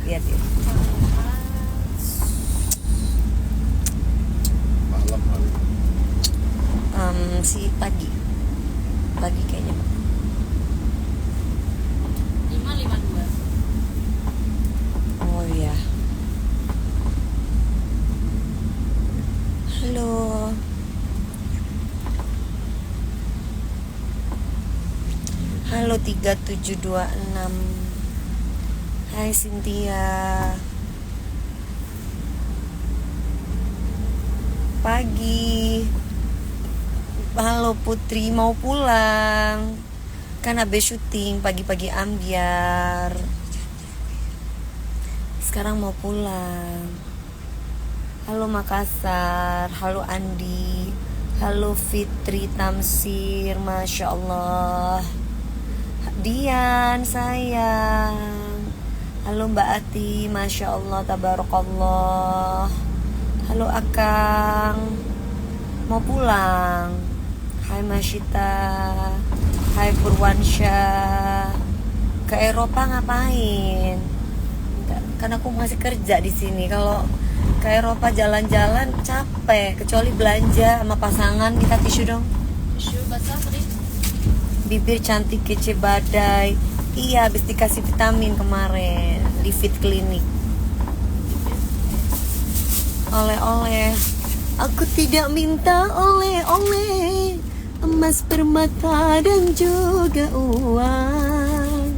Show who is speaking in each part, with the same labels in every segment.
Speaker 1: Lihat ya. Si pagi kayaknya.
Speaker 2: 5.52.
Speaker 1: Oh iya. Halo. Halo 3726. Hai Cynthia. Pagi. Halo Putri, mau pulang? Kan habis syuting pagi-pagi ambiar. Sekarang mau pulang. Halo Makassar, halo Andi, halo Fitri Tamsir, Masya Allah. Dian sayang. Halo Mbak Ati, Masya Allah, Tabarakallah. Halo Akang, mau pulang? Hai Masyita, hai Purwansyah. Ke Eropa ngapain? Karena aku masih kerja di sini. Kalau ke Eropa jalan-jalan capek, kecuali belanja sama pasangan. Kita tisu dong.
Speaker 2: Tisu basah tadi.
Speaker 1: Bibir cantik kece badai. Iya, habis dikasih vitamin kemarin di Fit Clinic. Oleh-oleh. Aku tidak minta oleh-oleh, emas, permata, dan juga uang.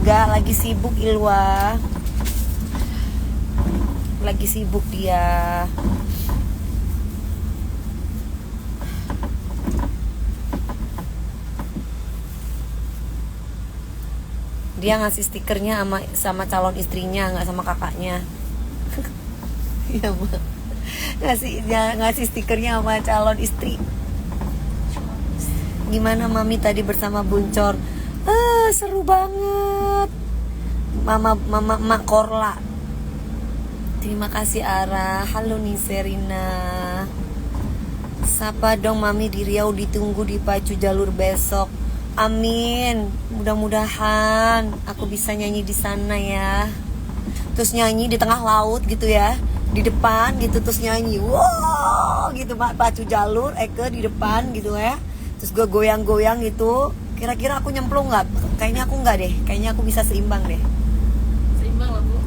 Speaker 1: Gak, lagi sibuk Ilwa. Lagi sibuk dia. Dia ngasih stikernya sama calon istrinya, nggak sama kakaknya. Iya Mak. Ngasih stikernya sama calon istri. Gimana Mami tadi bersama Buncor? Seru banget. Mak Korla. Terima kasih Ara. Halo Niserina. Sapa dong Mami di Riau, ditunggu di pacu jalur besok. Amin. Mudah-mudahan aku bisa nyanyi di sana ya. Terus nyanyi di tengah laut gitu ya, di depan gitu, terus nyanyi wow gitu Mak, pacu jalur Eke di depan gitu ya. Terus gue goyang-goyang gitu. Kira-kira aku nyemplung nggak? Kayaknya aku nggak deh. Kayaknya aku bisa seimbang deh.
Speaker 2: Seimbang lah Bu.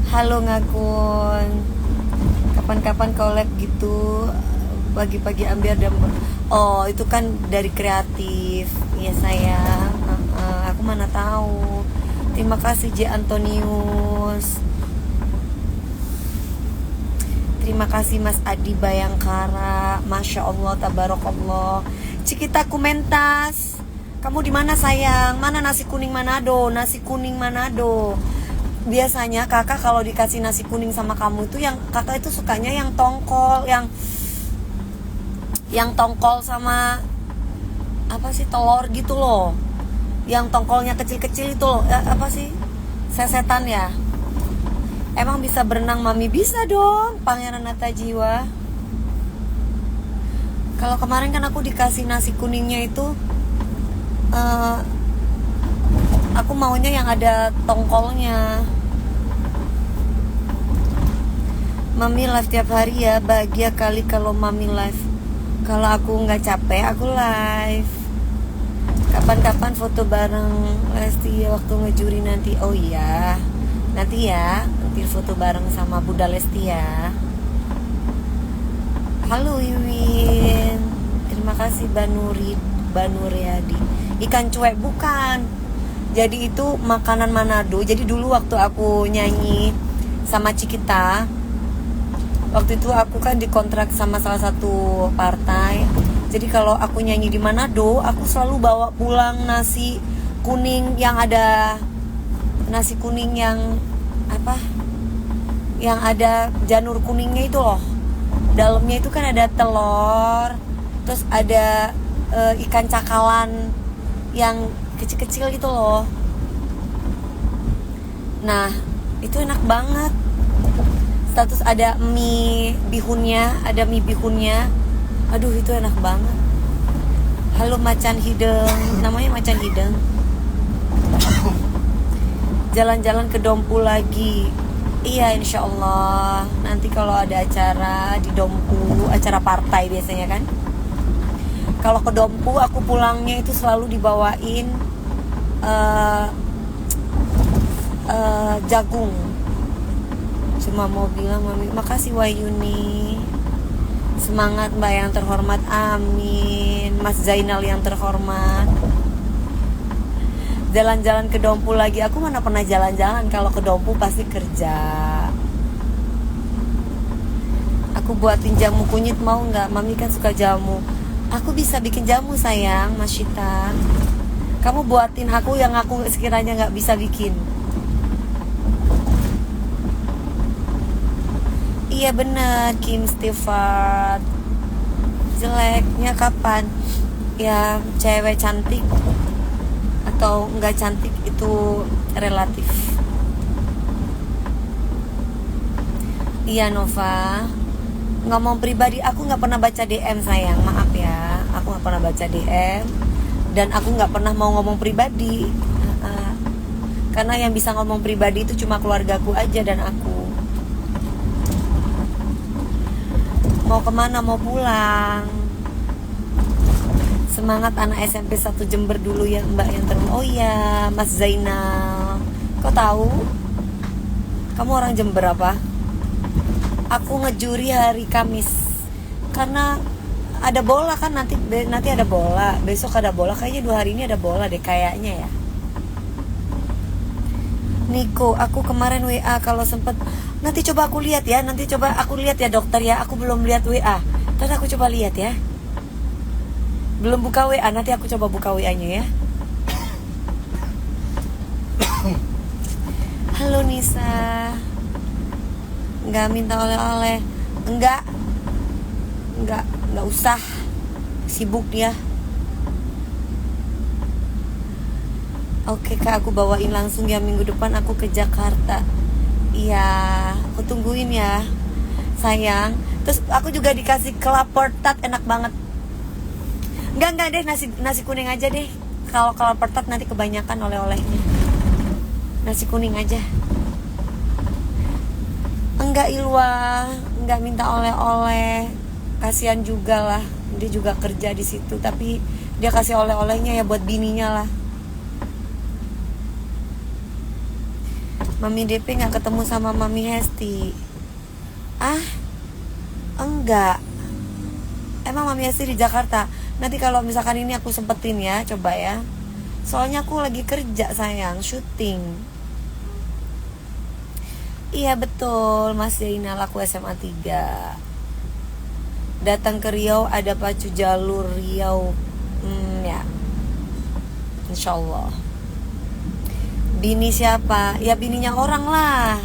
Speaker 1: Halo Ngakun. Kapan-kapan collab gitu, pagi-pagi ambiar dan oh itu kan dari kreatif. Iya sayang. Aku mana tahu. Terima kasih J Antonius. Terima kasih Mas Adi Bayangkara. Masya Allah, tabarakallah. Cikita Kumentas, kamu di mana sayang? Mana nasi kuning Manado? Nasi kuning Manado. Biasanya kakak kalau dikasih nasi kuning sama kamu itu, yang kakak itu sukanya yang tongkol, yang tongkol sama apa sih, telur gitu loh. Yang tongkolnya kecil-kecil itu loh. Apa sih? Sesetan ya. Emang bisa berenang Mami? Bisa dong, Pangeran Natajiwa. Kalau kemarin kan aku dikasih nasi kuningnya itu, aku maunya yang ada tongkolnya. Mami live tiap hari ya, bahagia kali kalau Mami live. Kalau aku nggak capek, aku live. Kapan-kapan foto bareng Lesti ya, waktu ngejuri nanti. Oh iya, nanti ya, nanti foto bareng sama Bunda Lesti ya. Halo Iwin. Terima kasih Banuriadi. Ikan cuek bukan. Jadi itu makanan Manado. Jadi dulu waktu aku nyanyi sama Cikita, waktu itu aku kan dikontrak sama salah satu partai. Jadi kalau aku nyanyi di Manado, aku selalu bawa pulang nasi kuning yang ada, nasi kuning yang apa, yang ada janur kuningnya itu loh. Dalamnya itu kan ada telur, terus ada ikan cakalan yang kecil-kecil gitu loh. Nah, itu enak banget. Status ada mie bihunnya, Aduh itu enak banget. Halo Macan Hideng, namanya Macan Hideng. Jalan-jalan ke Dompu lagi. Iya, insya Allah. Nanti kalau ada acara di Dompu, acara partai biasanya kan. Kalau ke Dompu, aku pulangnya itu selalu dibawain jagung. Cuma mau bilang, Mami, makasih Wahyuni. Semangat Mbak yang terhormat, amin. Mas Zainal yang terhormat. Jalan-jalan ke Dompu lagi. Aku mana pernah jalan-jalan. Kalau ke Dompu pasti kerja. Aku buatin jamu kunyit, mau nggak? Mami kan suka jamu. Aku bisa bikin jamu sayang, Mas Shita. Kamu buatin aku yang aku sekiranya nggak bisa bikin. Iya bener, Kim Stewart. Jeleknya kapan? Ya cewek cantik atau nggak cantik itu relatif. Iya Nova. Ngomong pribadi, aku nggak pernah baca DM sayang, maaf ya. Aku nggak pernah baca DM dan aku nggak pernah mau ngomong pribadi. Karena yang bisa ngomong pribadi itu cuma keluargaku aja dan aku. Mau kemana? Mau pulang. Semangat anak SMP 1 Jember dulu ya Mbak yang Oh iya, Mas Zainal. Kok tahu? Kamu orang Jember apa? Aku ngejuri hari Kamis. Karena ada bola kan, nanti ada bola. Besok ada bola, kayaknya 2 hari ini ada bola deh kayaknya ya. Niko, aku kemarin WA kalau sempet. Nanti coba aku lihat ya, ya dokter ya. Aku belum lihat WA. Terus aku coba lihat ya. Belum buka WA, nanti aku coba buka WA-nya ya. Halo Nisa. Nggak minta oleh-oleh. Enggak usah. Sibuk dia. Oke Kak, aku bawain langsung ya, minggu depan aku ke Jakarta. Iya, aku tungguin ya sayang. Terus aku juga dikasih kelapor tat, enak banget. Enggak deh, nasi kuning aja deh. Kalau kelapor tat nanti kebanyakan oleh-olehnya. Nasi kuning aja. Enggak Ilwa, enggak minta oleh-oleh. Kasihan juga lah, dia juga kerja di situ, tapi dia kasih oleh-olehnya ya buat bininya lah. Mami DP gak ketemu sama Mami Hesti. Enggak. Emang Mami Hesti di Jakarta. Nanti kalau misalkan ini aku sempetin ya, coba ya. Soalnya aku lagi kerja sayang, syuting. Iya betul, Mas Zainal, aku SMA 3. Datang ke Riau, ada pacu jalur Riau. Ya, insyaallah. Bini siapa? Ya bininya orang lah.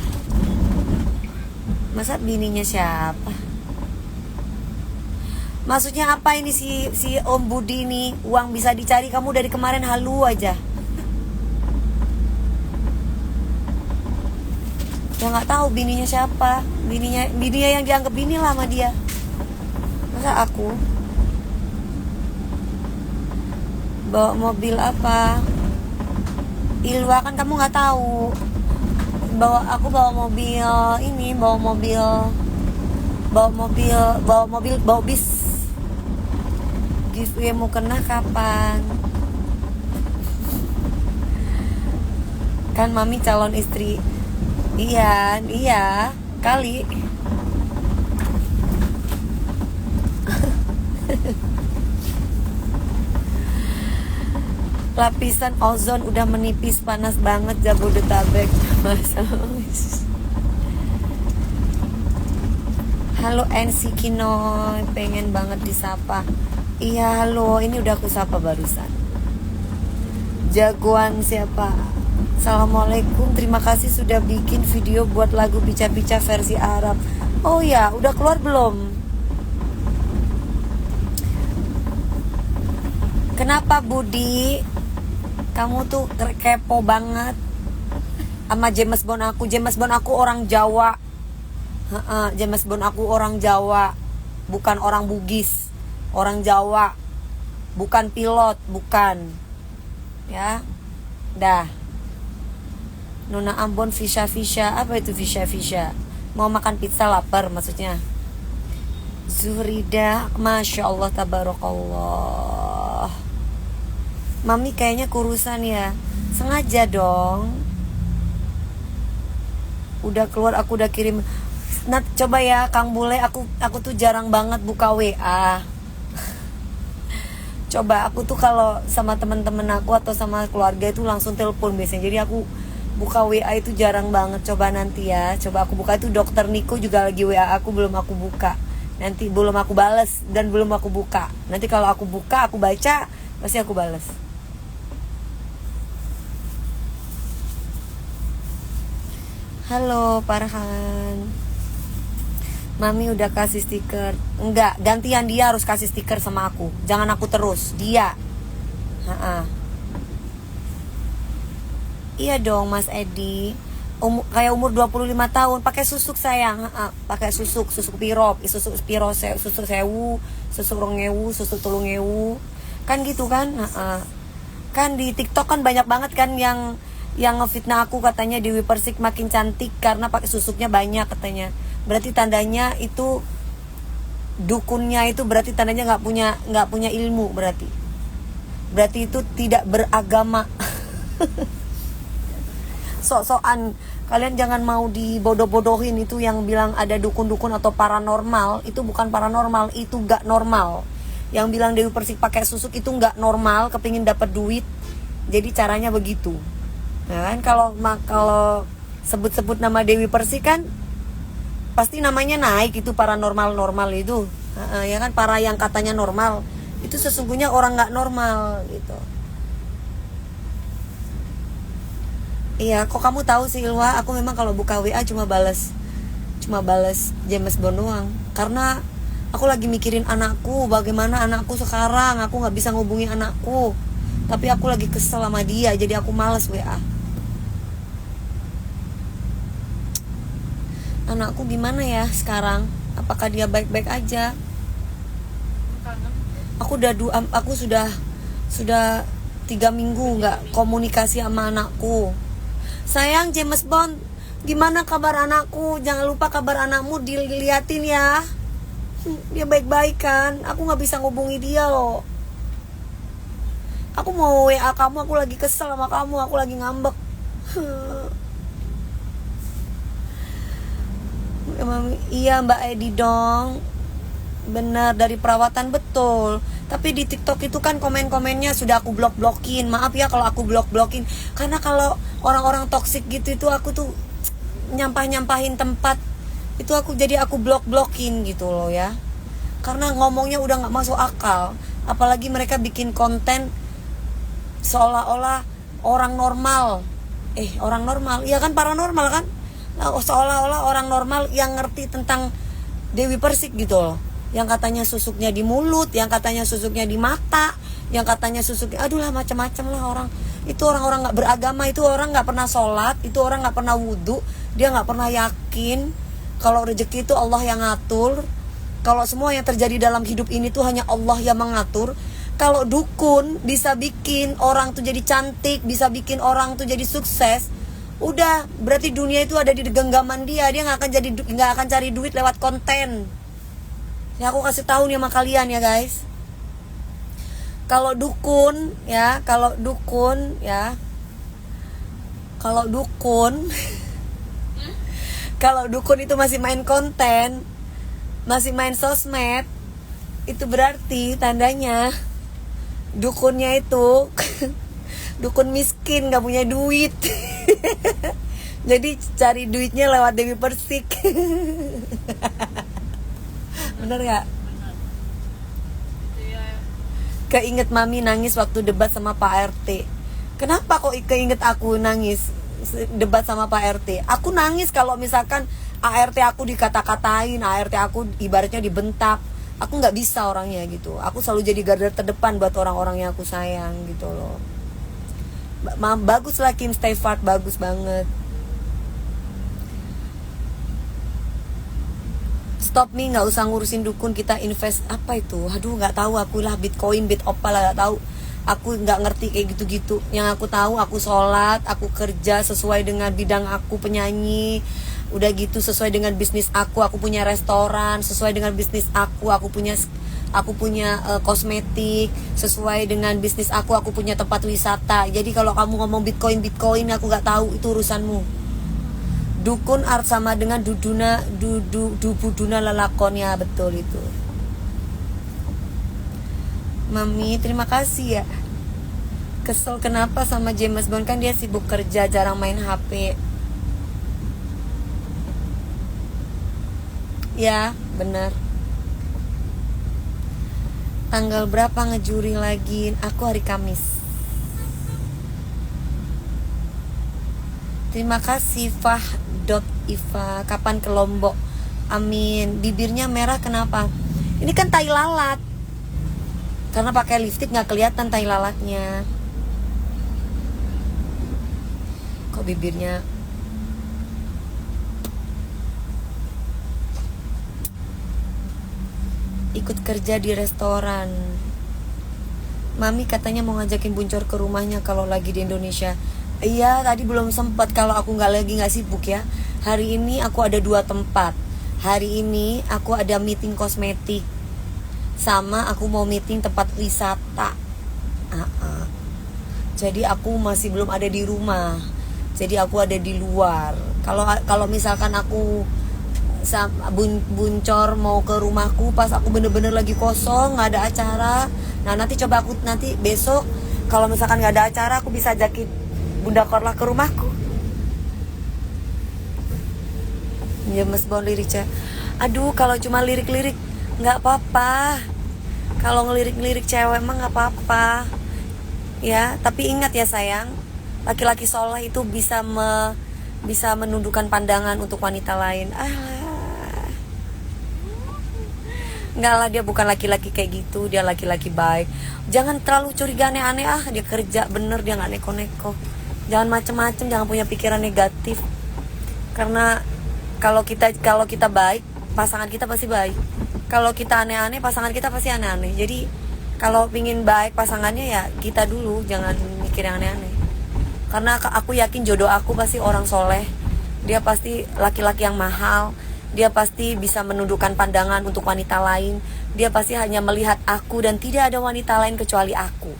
Speaker 1: Masa bininya siapa? Maksudnya apa ini si Om Budi ini? Uang bisa dicari, kamu dari kemarin halu aja. Ya nggak tahu bininya siapa. Bininya yang dianggap bini lah sama dia. Masa aku bawa mobil apa? Ilwa kan kamu nggak tahu. Aku bawa mobil ini, bawa bis. Giveaway mau kena kapan? Kan Mami calon istri. Iya, kali. Lapisan ozon udah menipis, panas banget Jabodetabek. Halo NC Kinoy, pengen banget disapa. Iya halo, ini udah aku sapa barusan. Jagoan siapa? Assalamualaikum, terima kasih sudah bikin video buat lagu Pica-Pica versi Arab. Oh ya, udah keluar belum? Kenapa Budi? Kamu tuh kepo banget sama James Bond aku. James Bond aku orang Jawa. James Bond aku orang Jawa, bukan orang Bugis. Orang Jawa. bukan pilot, bukan. Ya. Dah. Nona Ambon Fisha, apa itu Fisha? Mau makan pizza, lapar maksudnya. Zuhrida, Masya Allah, tabarakallah. Mami kayaknya kurusan ya. Sengaja dong. Udah keluar, aku udah kirim. Nah, coba ya Kang Bule, aku tuh jarang banget buka WA. Coba aku tuh kalau sama teman-teman aku atau sama keluarga itu langsung telepon biasanya. Jadi aku buka WA itu jarang banget. Coba nanti ya, coba aku buka. Itu Dokter Niko juga lagi WA aku, belum aku buka. Nanti belum aku bales dan belum aku buka. Nanti kalau aku buka, aku baca, pasti aku bales. Halo Farhan. Mami udah kasih stiker. Enggak, gantian, dia harus kasih stiker sama aku. Jangan aku terus, dia. Iya dong Mas Edi. Kayak umur 25 tahun pakai susuk sayang. Pakai susuk pirop, susuk sewu, susuk rongewu, susuk tulungewu. Kan gitu kan? Kan di TikTok kan banyak banget kan yang ngefitnah aku, katanya Dewi Persik makin cantik karena pakai susuknya banyak katanya. Berarti tandanya itu dukunnya itu berarti tandanya nggak punya ilmu, berarti itu tidak beragama. Sok-sokan kalian jangan mau dibodoh-bodohin. Itu yang bilang ada dukun-dukun atau paranormal, itu bukan paranormal, itu nggak normal. Yang bilang Dewi Persik pakai susuk itu nggak normal, kepingin dapat duit, jadi caranya begitu. Nah kan kalau sebut-sebut nama Dewi Persik kan pasti namanya naik, itu paranormal itu. Ya kan, para yang katanya normal itu sesungguhnya orang nggak normal gitu. Iya, kok kamu tahu sih Ilwa? Aku memang kalau buka WA cuma bales James Bond doang. Karena aku lagi mikirin anakku, bagaimana anakku sekarang. Aku nggak bisa ngubungi anakku, tapi aku lagi kesel sama dia, jadi aku males WA. Anakku gimana ya sekarang? Apakah dia baik-baik aja? Aku sudah 3 minggu nggak komunikasi sama anakku. Sayang James Bond, gimana kabar anakku? Jangan lupa kabar anakmu diliatin ya. Dia baik-baik kan? Aku nggak bisa ngubungi dia loh. Aku mau WA kamu, aku lagi kesel sama kamu, aku lagi ngambek. Iya Mbak Edi dong. Benar, dari perawatan, betul. Tapi di TikTok itu kan komen-komennya sudah aku blok-blokin. Maaf ya kalau aku blok-blokin, karena kalau orang-orang toksik gitu itu aku tuh nyampahin tempat itu, aku blok-blokin gitu loh ya. Karena ngomongnya udah gak masuk akal. Apalagi mereka bikin konten seolah-olah orang normal. Orang normal, iya kan, paranormal kan. Seolah-olah orang normal yang ngerti tentang Dewi Persik gitu loh. Yang katanya susuknya di mulut, yang katanya susuknya di mata, yang katanya susuknya, aduh lah macam-macam lah orang. Itu orang-orang gak beragama, itu orang gak pernah sholat, itu orang gak pernah wudhu, dia gak pernah yakin kalau rezeki itu Allah yang ngatur, kalau semua yang terjadi dalam hidup ini tuh hanya Allah yang mengatur. Kalau dukun bisa bikin orang tuh jadi cantik, bisa bikin orang tuh jadi sukses, udah berarti dunia itu ada di genggaman dia. Dia nggak akan cari duit lewat konten. Ya aku kasih tahu nih sama kalian ya guys. Kalau dukun kalau dukun itu masih main konten, masih main sosmed, itu berarti tandanya dukunnya itu dukun miskin, gak punya duit. Jadi cari duitnya lewat Dewi Persik. Bener gak? Keinget mami nangis waktu debat sama Pak RT. Kenapa kok keinget aku nangis debat sama Pak RT? Aku nangis kalau misalkan ART aku dikata-katain, ART aku ibaratnya dibentak. Aku gak bisa orangnya gitu. Aku selalu jadi garda terdepan buat orang-orang yang aku sayang gitu loh. Bagus lah Kim Stefart, bagus banget. stop nih, nggak usah ngurusin dukun, kita invest apa itu, aduh nggak tahu aku lah, Bitcoin, bit apa lah, nggak tahu, aku nggak ngerti kayak gitu-gitu. Yang aku tahu, aku sholat, aku kerja sesuai dengan bidang aku, penyanyi, udah gitu sesuai dengan bisnis aku punya restoran, sesuai dengan bisnis aku punya kosmetik, sesuai dengan bisnis aku punya tempat wisata. Jadi kalau kamu ngomong Bitcoin, aku nggak tahu, itu urusanmu. Dukun art sama dengan dubuduna lelakon, ya betul itu. Mami, terima kasih ya. Kesel kenapa sama James Bond, kan dia sibuk kerja, jarang main HP. Ya, bener. Tanggal berapa ngejuri lagi? Aku hari Kamis. Terima kasih Fah.Iva. Kapan ke Lombok? Amin. Bibirnya merah kenapa? Ini kan tai lalat. Karena pakai lipstik nggak kelihatan tai lalatnya. Kok bibirnya? Ikut kerja di restoran. Mami katanya mau ngajakin Buncor ke rumahnya kalau lagi di Indonesia. Iya, tadi belum sempat, kalau aku nggak sibuk ya. Hari ini aku ada 2 tempat. Hari ini aku ada meeting kosmetik, sama aku mau meeting tempat wisata. Jadi aku masih belum ada di rumah. Jadi aku ada di luar. Kalau misalkan aku Buncor mau ke rumahku pas aku bener-bener lagi kosong, nggak ada acara. Nah nanti coba aku nanti besok kalau misalkan nggak ada acara, aku bisa ajakin Bunda Korla ke rumahku. James Bond liriknya, aduh kalau cuma lirik-lirik nggak apa-apa. Kalau ngelirik-lirik cewek emang nggak apa-apa ya. Tapi ingat ya sayang, laki-laki soleh itu bisa menundukkan pandangan untuk wanita lain. Enggak lah, dia bukan laki-laki kayak gitu, dia laki-laki baik. Jangan terlalu curiga aneh-aneh, dia kerja bener, dia nggak neko-neko. Jangan macem-macem, jangan punya pikiran negatif. Karena kalau kita baik, pasangan kita pasti baik. Kalau kita aneh-aneh, pasangan kita pasti aneh-aneh. Jadi kalau pingin baik pasangannya, ya kita dulu, jangan mikir yang aneh-aneh. Karena aku yakin jodoh aku pasti orang soleh. Dia pasti laki-laki yang mahal. Dia pasti bisa menundukkan pandangan untuk wanita lain. Dia pasti hanya melihat aku dan tidak ada wanita lain kecuali aku.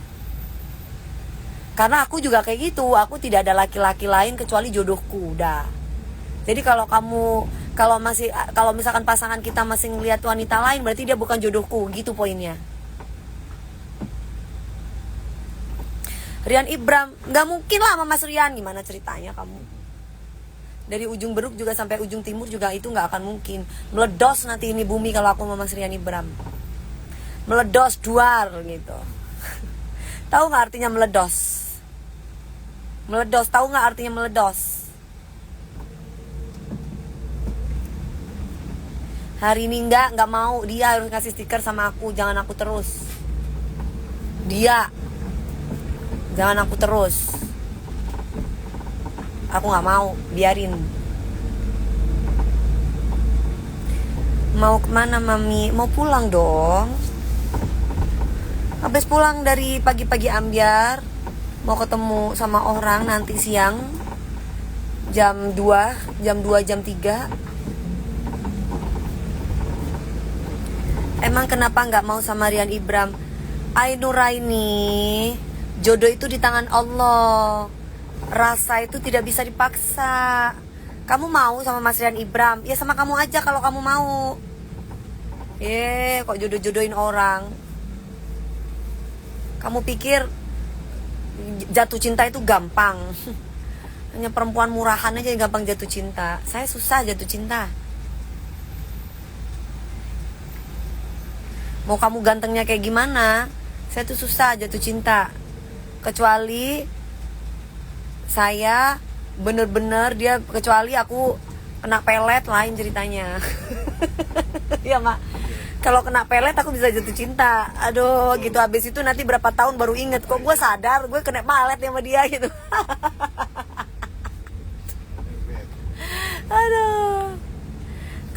Speaker 1: Karena aku juga kayak gitu, aku tidak ada laki-laki lain kecuali jodohku, udah. Jadi kalau misalkan pasangan kita masih ngelihat wanita lain, berarti dia bukan jodohku, gitu poinnya. Rian Ibram, nggak mungkin lah sama Mas Rian, gimana ceritanya kamu? Dari ujung Beruk juga sampai ujung timur juga itu nggak akan mungkin. Meledos nanti ini bumi kalau aku sama Mas Rian Ibram. Meledos duar gitu. Tahu nggak artinya meledos? Meledos, tahu nggak artinya meledos? Hari ini nggak mau, dia harus ngasih stiker sama aku, jangan aku terus. Dia, jangan aku terus. Aku nggak mau, biarin. Mau kemana Mami? Mau pulang dong. Habis pulang dari pagi-pagi ambyar, mau ketemu sama orang nanti siang jam 2, jam 3. Emang kenapa nggak mau sama Rian Ibram? Ainuraini, jodoh itu di tangan Allah. Rasa itu tidak bisa dipaksa. Kamu mau sama Mas Rian Ibram, ya sama kamu aja kalau kamu mau. Kok jodoh-jodohin orang. Kamu pikir jatuh cinta itu gampang? Hanya perempuan murahan aja yang gampang jatuh cinta. Saya susah jatuh cinta. Mau kamu gantengnya kayak gimana, saya tuh susah jatuh cinta. Kecuali saya bener-bener kecuali aku kena pelet, lain ceritanya. Ya mak, kalau kena pelet aku bisa jatuh cinta. Aduh gitu, habis itu nanti berapa tahun baru inget, kok gue sadar gue kena pelet sama dia gitu. Aduh,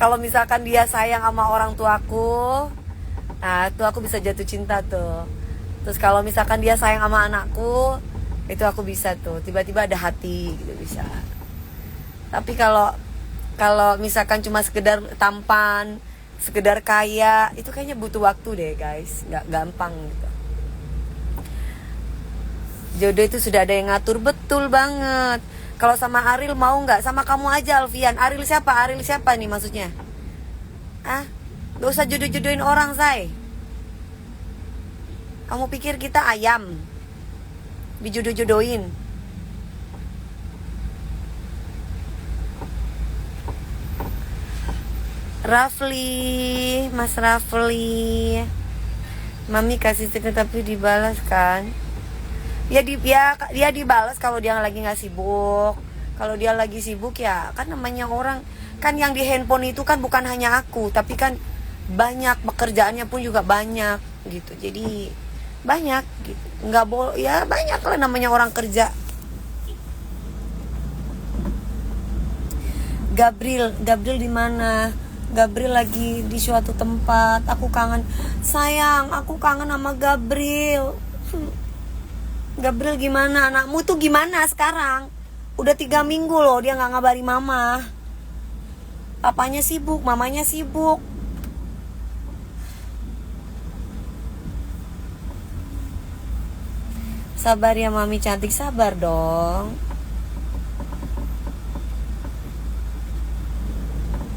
Speaker 1: Kalau misalkan dia sayang sama orang tuaku, nah itu aku bisa jatuh cinta tuh. Terus kalau misalkan dia sayang sama anakku, itu aku bisa tuh tiba-tiba ada hati gitu, bisa. Tapi kalau misalkan cuma sekedar tampan, sekedar kaya, itu kayaknya butuh waktu deh guys, nggak gampang gitu. Jodoh itu sudah ada yang ngatur, betul banget. Kalau sama Ariel mau nggak? Sama kamu aja Alfian. Ariel siapa? Ariel siapa nih maksudnya? Ah, gak usah jodoh-jodohin orang, say. Kamu pikir kita ayam dijodoh-jodohin? Rafli, Mas Rafli, Mami kasih stiker tapi dibalas kan? Ya dia dibalas kalau dia lagi nggak sibuk. Kalau dia lagi sibuk ya kan namanya orang kan, yang di handphone itu kan bukan hanya aku, tapi kan banyak, pekerjaannya pun juga banyak gitu. Jadi banyak gitu, nggak boleh ya, banyak lah namanya orang kerja. Gabriel di mana? Gabriel lagi di suatu tempat. Aku kangen, sayang, aku kangen sama Gabriel. Gabriel gimana? Anakmu tuh gimana sekarang? Udah 3 minggu loh dia nggak ngabari mama. Papanya sibuk, mamanya sibuk. Sabar ya mami cantik, sabar dong.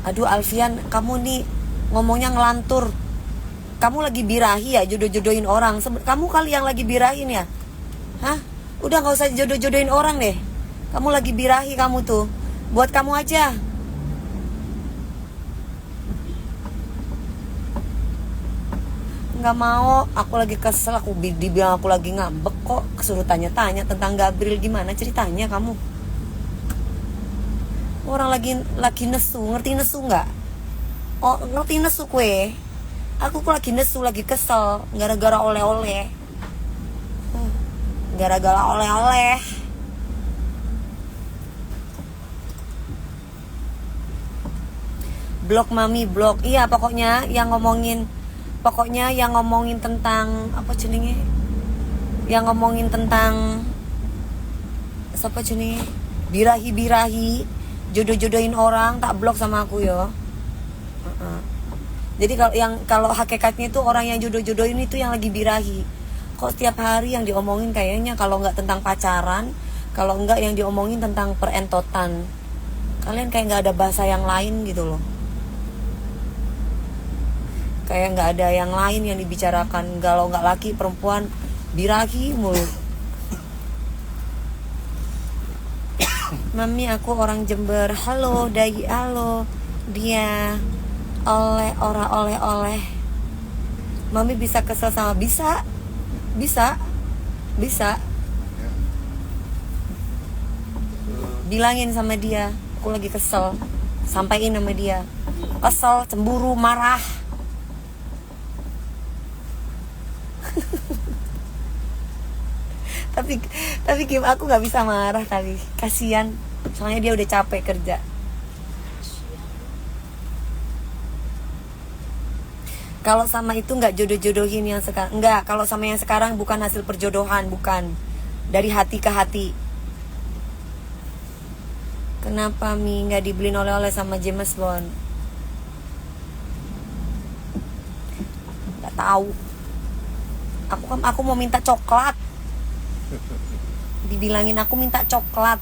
Speaker 1: Aduh Alfian, kamu nih ngomongnya ngelantur. Kamu lagi birahi ya, jodoh-jodohin orang. Kamu kali yang lagi birahin ya? Hah? Udah gak usah jodoh-jodohin orang deh. Kamu lagi birahi kamu tuh. Buat kamu aja. Nggak mau, aku lagi kesel, aku dibilang aku lagi ngambek kok, kesuruh tanya-tanya tentang Gabriel, gimana ceritanya kamu? Orang lagi nesu, ngerti nesu nggak? Oh, ngerti nesu kue? Aku kok lagi nesu, lagi kesel, gara-gara oleh-oleh. Gara-gara oleh-oleh. Blok mami, blok. Iya, pokoknya yang ngomongin tentang apa jenenge? Yang ngomongin tentang siapa jenenge? Birahi-birahi, jodoh-jodohin orang, tak blok sama aku yo. Jadi kalau hakikatnya itu orang yang jodoh-jodohin itu yang lagi birahi. Kok setiap hari yang diomongin kayaknya kalau nggak tentang pacaran, kalau nggak yang diomongin tentang perentotan. Kalian kayak nggak ada bahasa yang lain gitu loh. Kayak nggak ada yang lain yang dibicarakan. Kalau nggak laki perempuan birahi mulu. Mami aku orang Jember. Halo Dai, halo dia. Oleh. Mami bisa kesel sama bisa. Bilangin sama dia, aku lagi kesel. Sampaiin sama dia. Kesel, cemburu, marah. tapi Kim, aku nggak bisa marah tadi, kasihan soalnya dia udah capek kerja. Kalau sama itu nggak jodoh-jodohin yang sekarang, nggak. Kalau sama yang sekarang bukan hasil perjodohan, bukan dari hati ke hati. Kenapa Mi nggak dibeliin oleh-oleh sama James Bond? Nggak tahu. Aku mau minta coklat. Dibilangin aku minta coklat.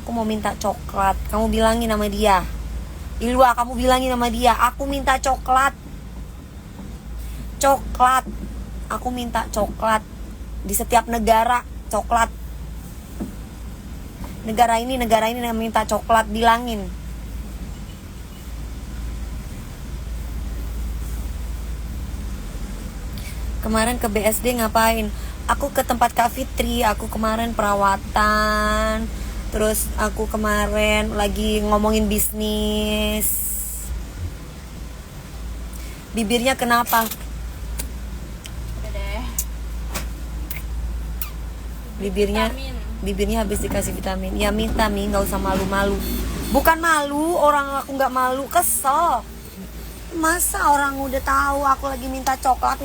Speaker 1: Aku mau minta coklat. Kamu bilangin sama dia. Ilwa, kamu bilangin sama dia, aku minta coklat. Coklat. Aku minta coklat. Di setiap negara coklat. Negara ini yang minta coklat, bilangin. Kemarin ke BSD ngapain? Aku ke tempat Kak Fitri. Aku kemarin perawatan. Terus aku kemarin lagi ngomongin bisnis. Bibirnya kenapa?
Speaker 2: Udah deh.
Speaker 1: Bibirnya
Speaker 2: Vitamin.
Speaker 1: bibirnya habis dikasih vitamin. Ya minta Mi, nggak usah malu-malu. Bukan malu, orang aku nggak malu, kesel. Masa orang udah tahu aku lagi minta coklat,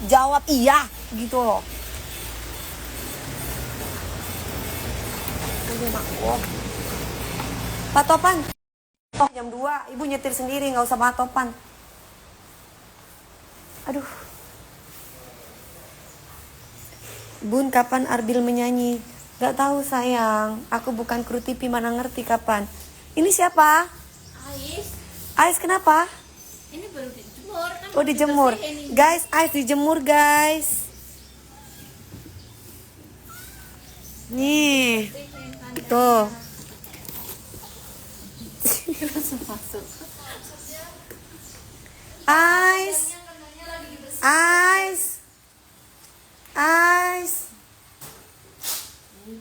Speaker 1: jawab iya gitu loh. Udah aku. Pak Topan, jam 2, ibu nyetir sendiri, nggak usah Pak Topan. Aduh. Bun, kapan Arbil menyanyi? Gak tahu sayang, aku bukan kru TV, mana ngerti kapan. Ini siapa?
Speaker 2: Ais,
Speaker 1: Ais kenapa?
Speaker 2: ini baru dijemur kan?
Speaker 1: Oh dijemur. Guys, Ais dijemur guys. Nih. Tuh.
Speaker 2: Langsung masuk.
Speaker 1: Ais. Ais. Ais.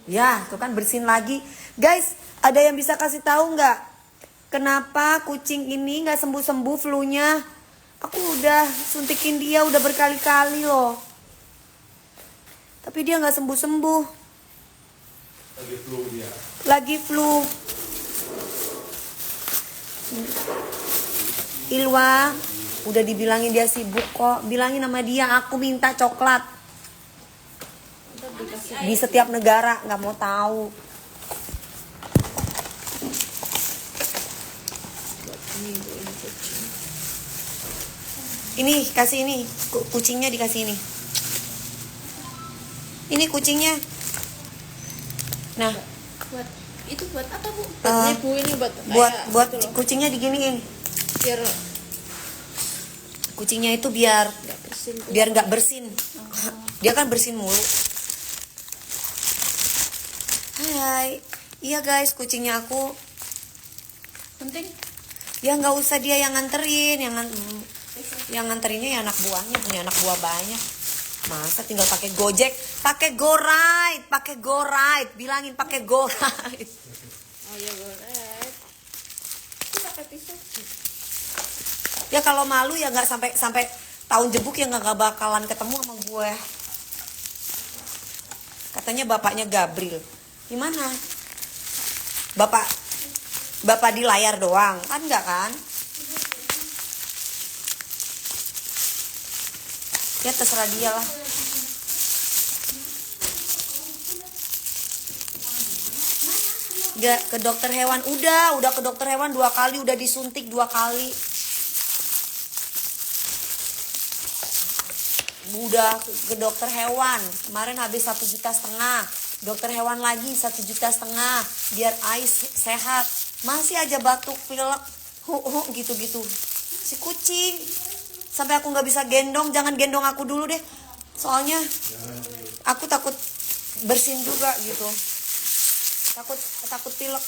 Speaker 1: Ya, tuh kan bersihin lagi. Guys, ada yang bisa kasih tahu nggak? Kenapa kucing ini nggak sembuh-sembuh flu-nya? Aku udah suntikin dia udah berkali-kali loh. Tapi dia nggak sembuh-sembuh.
Speaker 3: Lagi flu dia.
Speaker 1: Lagi flu. Ilwa, udah dibilangin dia sibuk kok. Bilangin sama dia aku minta coklat. Di setiap negara, nggak mau tahu. Ini kasih ini, kucingnya dikasih ini. Ini kucingnya. Nah,
Speaker 2: Buat apa Bu?
Speaker 1: Eh,
Speaker 2: Bu ini buat
Speaker 1: buat
Speaker 2: gitu loh.
Speaker 1: kucingnya diginiin.
Speaker 2: Biar
Speaker 1: Kucingnya itu biar
Speaker 2: nggak bersin.
Speaker 1: biar nggak bersin. Dia kan bersin mulu. Hai, iya guys, kucingnya aku.
Speaker 2: Penting.
Speaker 1: Ya nggak usah dia yang nganterin, yang nganterinnya ya anak buahnya, punya anak buah banyak. Masa tinggal pakai Gojek, pakai Go-Ride, bilangin pakai Go-Ride.
Speaker 2: Oh ya boleh. Itu pakai pisau.
Speaker 1: Ya kalau malu ya nggak sampai tahun jebuk ya nggak bakalan ketemu sama gue. Katanya bapaknya Gabriel. Gimana? Bapak di layar doang, kan enggak kan? Ya terserah dia lah. Gak ke dokter hewan, udah ke dokter hewan 2 kali, udah disuntik 2 kali. Udah ke dokter hewan, kemarin habis 1,5 juta. Dokter hewan lagi 1,5 juta biar Ais sehat. Masih aja batuk, pilek, gitu-gitu. Si kucing. Sampai aku nggak bisa gendong, jangan gendong aku dulu deh. Soalnya aku takut bersin juga gitu. Takut pilek.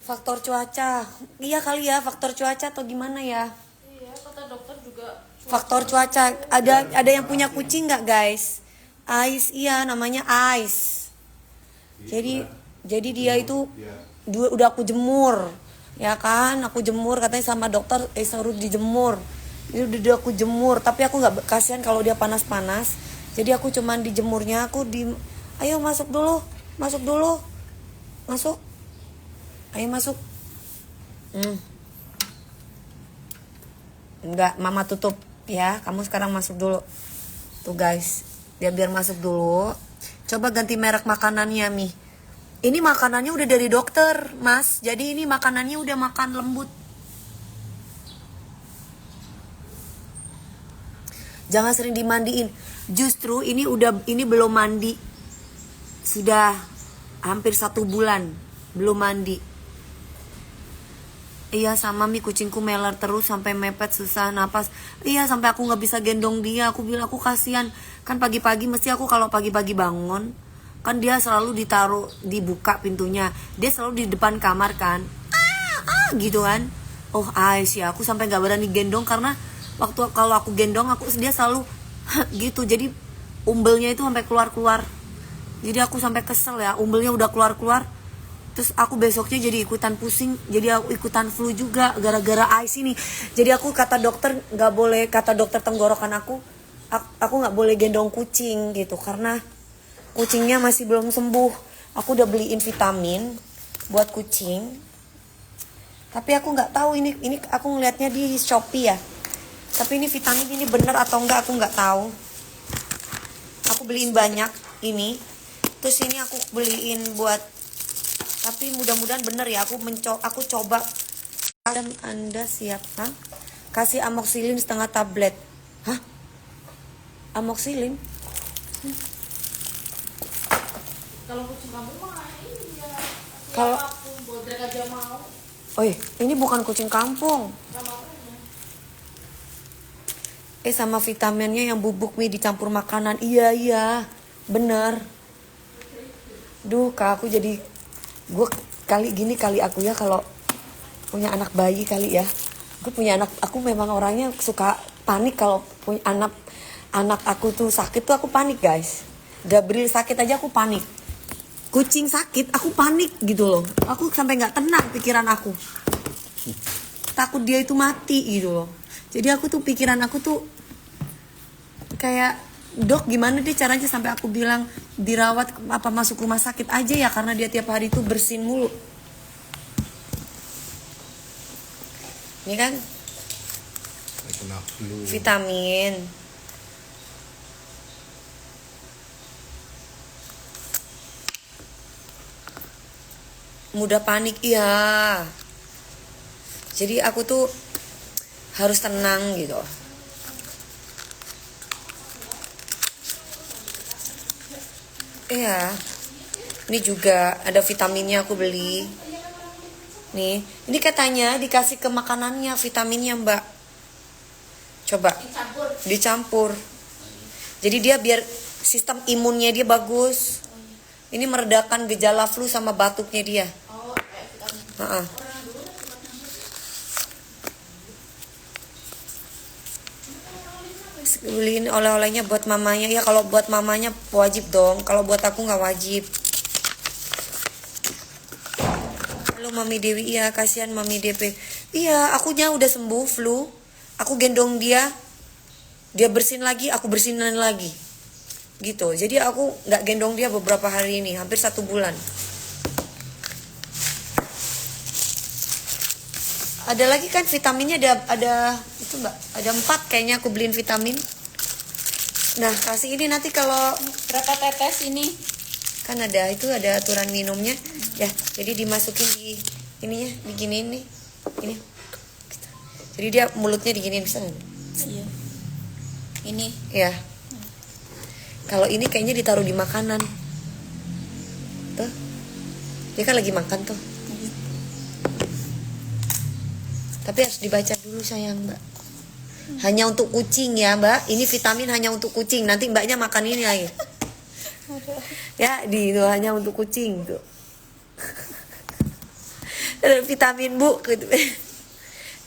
Speaker 1: Faktor cuaca. Iya kali ya, faktor cuaca atau gimana ya?
Speaker 2: Iya, kata dokter juga.
Speaker 1: Faktor cuaca. Ada yang punya kucing nggak guys? Ais, iya namanya Ais. Jadi dia itu udah aku jemur, ya kan? Aku jemur katanya sama dokter suruh dijemur. Ini udah aku jemur, tapi aku nggak kasihan kalau dia panas-panas. Jadi aku cuman dijemurnya ayo masuk dulu, masuk. Ayo masuk. Enggak, mama tutup ya. Kamu sekarang masuk dulu. Tuh guys, dia biar masuk dulu. Coba ganti merek makanannya Mi. Ini makanannya udah dari dokter Mas. Jadi ini makanannya udah makan lembut. Jangan sering dimandiin. Justru ini belum mandi. Sudah hampir 1 bulan belum mandi. Iya sama Mi, kucingku meler terus sampai mepet susah napas. Iya sampai aku nggak bisa gendong dia. Aku bilang aku kasihan. Kan pagi-pagi mesti aku kalau pagi-pagi bangun kan dia selalu dibuka pintunya. Dia selalu di depan kamar kan. Gitu kan. Oh Ais ya, aku sampai nggak berani gendong karena kalau aku gendong dia selalu gitu. Jadi umbelnya itu sampai keluar. Jadi aku sampai kesel ya, umbelnya udah keluar-keluar. Terus aku besoknya jadi ikutan pusing, jadi aku ikutan flu juga gara-gara ice ini. Jadi aku kata dokter nggak boleh, kata dokter tenggorokan aku nggak boleh gendong kucing gitu karena kucingnya masih belum sembuh. Aku udah beliin vitamin buat kucing, tapi aku nggak tahu ini aku ngelihatnya di Shopee ya. Tapi ini vitamin ini bener atau enggak aku nggak tahu. Aku beliin banyak ini. Terus ini aku beliin buat, tapi mudah-mudahan bener ya. Aku coba. Anda siap, ha? Kasih amoxicillin setengah tablet. Hah? Amoxicillin?
Speaker 2: Kalau kucing kamu mah ini ya.
Speaker 1: Kalau
Speaker 2: Aku bodrek aja mau.
Speaker 1: oh iya, ini bukan kucing kampung. Sama vitaminnya yang bubuk mie dicampur makanan. Iya, bener. Duh, kak aku jadi gue kali aku ya kalau punya anak bayi kali ya. Gue punya anak, aku memang orangnya suka panik kalau punya anak aku tuh sakit tuh aku panik guys. Gabriel sakit aja aku panik. Kucing sakit aku panik gitu loh. Aku sampai nggak tenang pikiran aku. Takut dia itu mati gitu loh. Jadi aku tuh pikiran aku tuh kayak, dok gimana deh caranya sampai aku bilang dirawat apa masuk rumah sakit aja ya karena dia tiap hari tuh bersin mulu. Ini kan
Speaker 3: Kena flu.
Speaker 1: vitamin. Mudah panik, iya. Jadi aku tuh harus tenang gitu. Iya. Ini juga ada vitaminnya aku beli. Nih, ini katanya dikasih ke makanannya vitaminnya, Mbak. Coba dicampur. Jadi dia biar sistem imunnya dia bagus. Ini meredakan gejala flu sama batuknya dia. Heeh. Beliin oleh-olehnya buat mamanya. Ya kalau buat mamanya wajib dong. Kalau buat aku nggak wajib. Halo Mami Dewi, iya kasihan Mami DP. Iya, akunya udah sembuh flu. Aku gendong dia. Dia bersin lagi, aku bersinin lagi. Gitu. Jadi aku nggak gendong dia beberapa hari ini, hampir 1 bulan. Ada lagi kan vitaminnya ada itu Mbak, ada 4 kayaknya aku beliin vitamin. Nah kasih ini nanti kalau
Speaker 2: Berapa tetes ini?
Speaker 1: kan ada itu ada aturan minumnya ya. Jadi dimasukin di ininya diginiin nih ini. Jadi dia mulutnya diginiin bisa nggak?
Speaker 2: Iya. Ini.
Speaker 1: Ya. Kalau ini kayaknya ditaruh di makanan. Tuh. Dia kan lagi makan tuh. Tapi harus dibaca dulu sayang Mbak. Hanya untuk kucing ya Mbak. Ini vitamin hanya untuk kucing. Nanti Mbaknya makan ini lagi. Ya di itu hanya untuk kucing tuh. Vitamin Bu.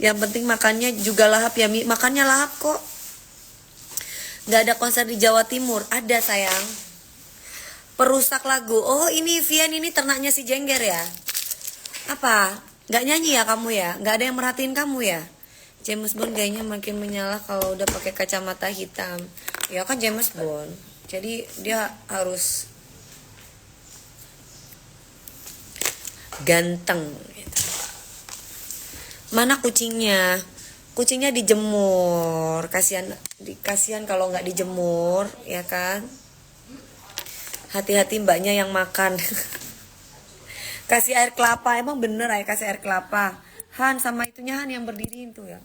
Speaker 1: Yang penting makannya juga lahap ya Mi. Makannya lahap kok. Gak ada konser di Jawa Timur. Ada sayang. Perusak lagu. Oh ini Vian ini ternaknya si Jengger ya. Apa? Gak nyanyi ya kamu ya? Gak ada yang merhatiin kamu ya? James Bond kayaknya makin menyala kalau udah pakai kacamata hitam. Ya kan James Bond. Jadi dia harus ganteng gitu. Mana kucingnya? Kucingnya dijemur. Kasihan kalau nggak dijemur, ya kan? Hati-hati Mbaknya yang makan. Kasih air kelapa, emang bener ya kasih air kelapa. Han sama itunya Han yang berdiri itu ya.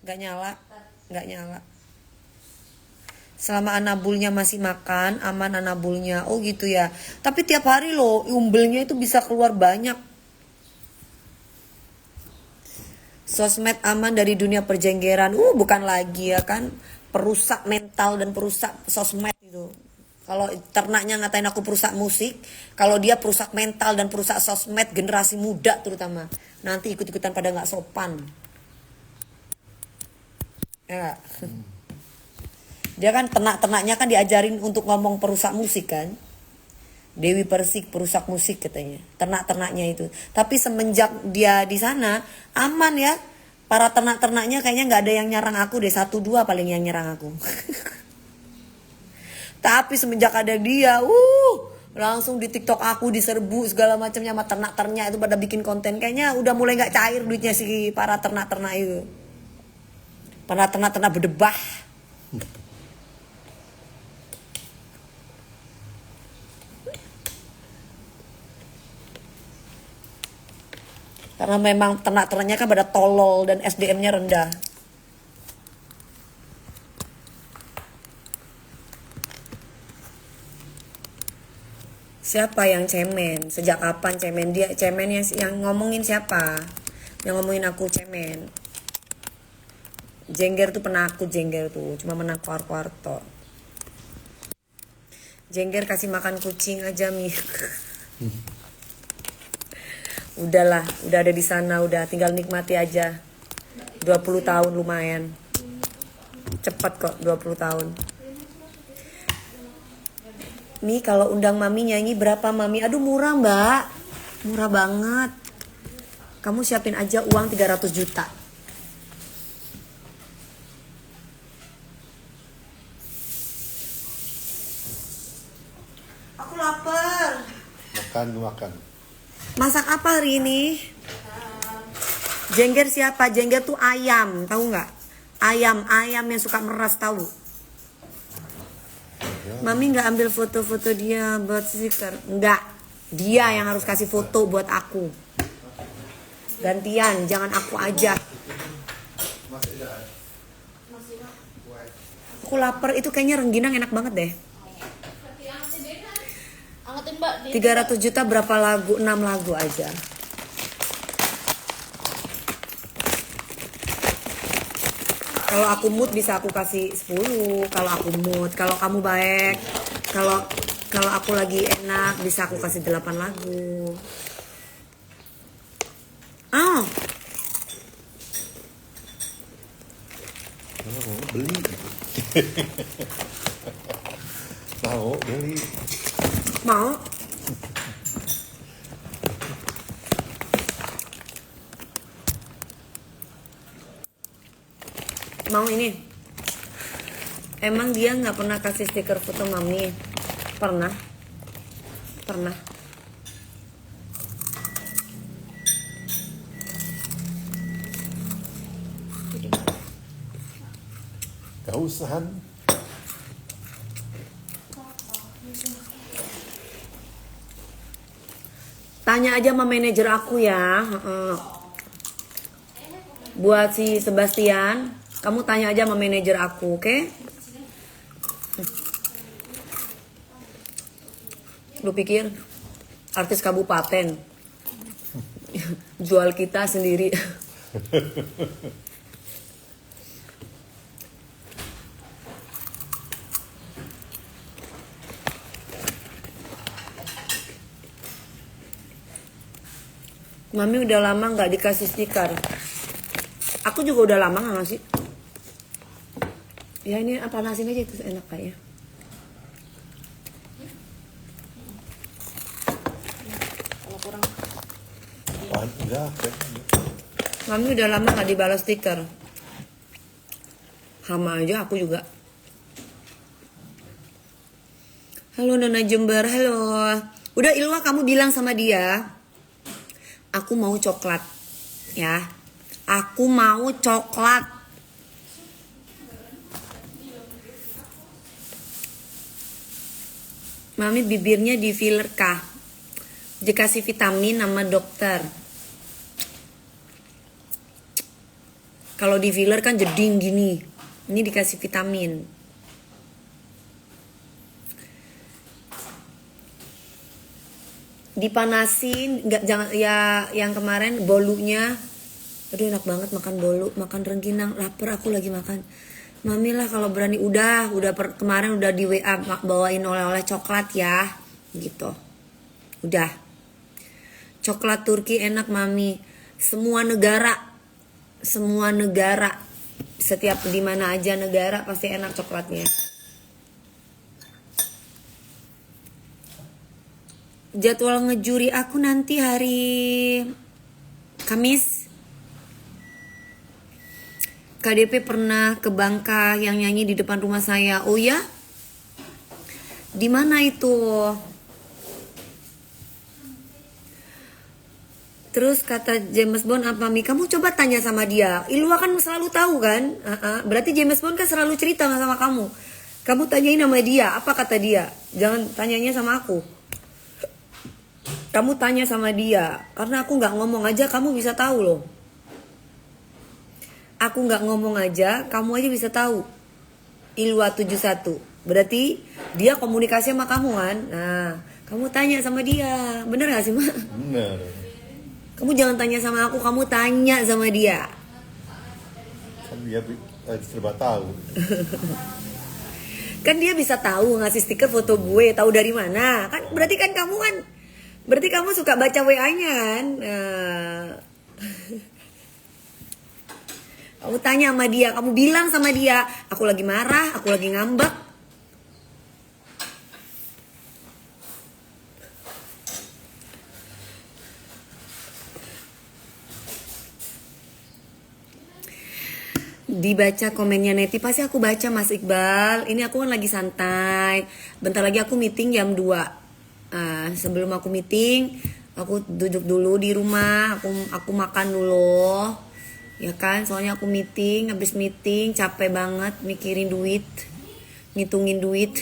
Speaker 1: Nggak nyala. Selama anabulnya masih makan, aman anabulnya. Oh gitu ya. Tapi tiap hari loh, umbelnya itu bisa keluar banyak. Sosmed aman dari dunia perjenggeran. Bukan lagi ya kan. Perusak mental dan perusak sosmed itu. Kalau ternaknya ngatain aku perusak musik, kalau dia perusak mental dan perusak sosmed generasi muda terutama. Nanti ikut-ikutan pada nggak sopan. Ya. Dia kan ternak-ternaknya kan diajarin untuk ngomong perusak musik kan. Dewi Persik perusak musik katanya. Ternak-ternaknya itu. Tapi semenjak dia di sana aman ya. Para ternak-ternaknya kayaknya nggak ada yang nyerang aku deh. 1-2 paling yang nyerang aku. Tapi semenjak ada dia, langsung di TikTok aku diserbu segala macamnya sama ternak-ternak itu pada bikin konten. Kayaknya udah mulai nggak cair duitnya si para ternak-ternak itu. Para ternak-ternak berdebah. Karena memang ternak-ternaknya kan pada tolol dan SDM-nya rendah. Siapa yang cemen? Sejak kapan cemen? Dia cemen yang ngomongin siapa? Yang ngomongin aku cemen. Jengger tuh penakut, Jengger tuh cuma menang kuar-kuarto. Jengger kasih makan kucing aja Mi. Udahlah, udah ada di sana, udah tinggal nikmati aja. 20 tahun lumayan. Cepat kok 20 tahun. Mi kalau undang Mami nyanyi berapa Mami? Aduh murah Mbak. Murah banget. Kamu siapin aja uang 300 juta. Aku lapar.
Speaker 3: Makan.
Speaker 1: Masak apa hari ini? Jengger siapa? Jengger tuh ayam, tahu nggak? Ayam yang suka meras tahu. Mami nggak ambil foto-foto dia buat stiker? Nggak. Dia yang harus kasih foto buat aku. Gantian, jangan aku aja. Aku lapar, itu kayaknya rengginang enak banget deh.
Speaker 2: Angetin Mbak.
Speaker 1: 300 juta berapa lagu? 6 lagu aja. Kalau aku mood bisa aku kasih 10. Kalau aku mood, kalau kamu baik, kalau aku lagi enak bisa aku kasih 8 lagu.
Speaker 3: Oh, beli. Mau beli.
Speaker 1: Mau? Mau ini? Emang dia nggak pernah kasih stiker foto Mami? Pernah.
Speaker 3: Kausahan.
Speaker 1: Tanya aja sama manajer aku ya. Buat si Sebastian, kamu tanya aja sama manajer aku, oke? Lu pikir artis kabupaten jual kita sendiri? Mami udah lama nggak dikasih stiker. Aku juga udah lama nggak ngasih. Ya ini apa nasinya aja itu enak kayaknya.
Speaker 2: Kalau kurang
Speaker 3: Enggak.
Speaker 1: Mami udah lama nggak dibalas stiker. Sama aja aku juga. Halo Nona Jember, halo. Udah Ilwa kamu bilang sama dia. Aku mau coklat, ya. Aku mau coklat. Mami bibirnya di filler kah? Dikasih vitamin sama dokter. Kalau di filler kan jeding gini. Ini dikasih vitamin. Dipanasin, nggak jangan ya yang kemarin bolunya. Aduh enak banget makan bolu, makan rengginang. Lapar aku lagi makan. Mami lah kalau berani kemarin udah di WA bawain oleh-oleh coklat ya. Gitu. Udah. Coklat Turki enak Mami. Semua negara Setiap di mana aja negara pasti enak coklatnya. Jadwal ngejuri aku nanti hari Kamis. KDP pernah ke Bangka yang nyanyi di depan rumah saya. Oh ya? Di mana itu? Terus kata James Bond apa Mi? Kamu coba tanya sama dia. Ilwa kan selalu tahu kan? Berarti James Bond kan selalu cerita sama kamu. Kamu tanyain sama dia. Apa kata dia? Jangan tanyanya sama aku. Kamu tanya sama dia. Karena aku nggak ngomong aja kamu bisa tahu loh. Aku nggak ngomong aja kamu aja bisa tahu. Ilwa 71. Berarti dia komunikasi sama kamu kan? Nah, kamu tanya sama dia. Bener gak sih, Ma?
Speaker 3: Bener.
Speaker 1: Kamu jangan tanya sama aku, kamu tanya sama dia.
Speaker 3: Kan dia serba tahu.
Speaker 1: Kan dia bisa tahu ngasih stiker foto gue, tahu dari mana? Kan berarti kamu suka baca WA-nya kan? Nah. Kamu tanya sama dia, kamu bilang sama dia, aku lagi marah, aku lagi ngambek. Dibaca komennya Neti, pasti aku baca Mas Iqbal. Ini aku kan lagi santai. Bentar lagi aku meeting jam 2. Sebelum aku meeting, aku duduk dulu di rumah, aku makan dulu. Ya kan, soalnya aku meeting, habis meeting capek banget mikirin duit, ngitungin duit.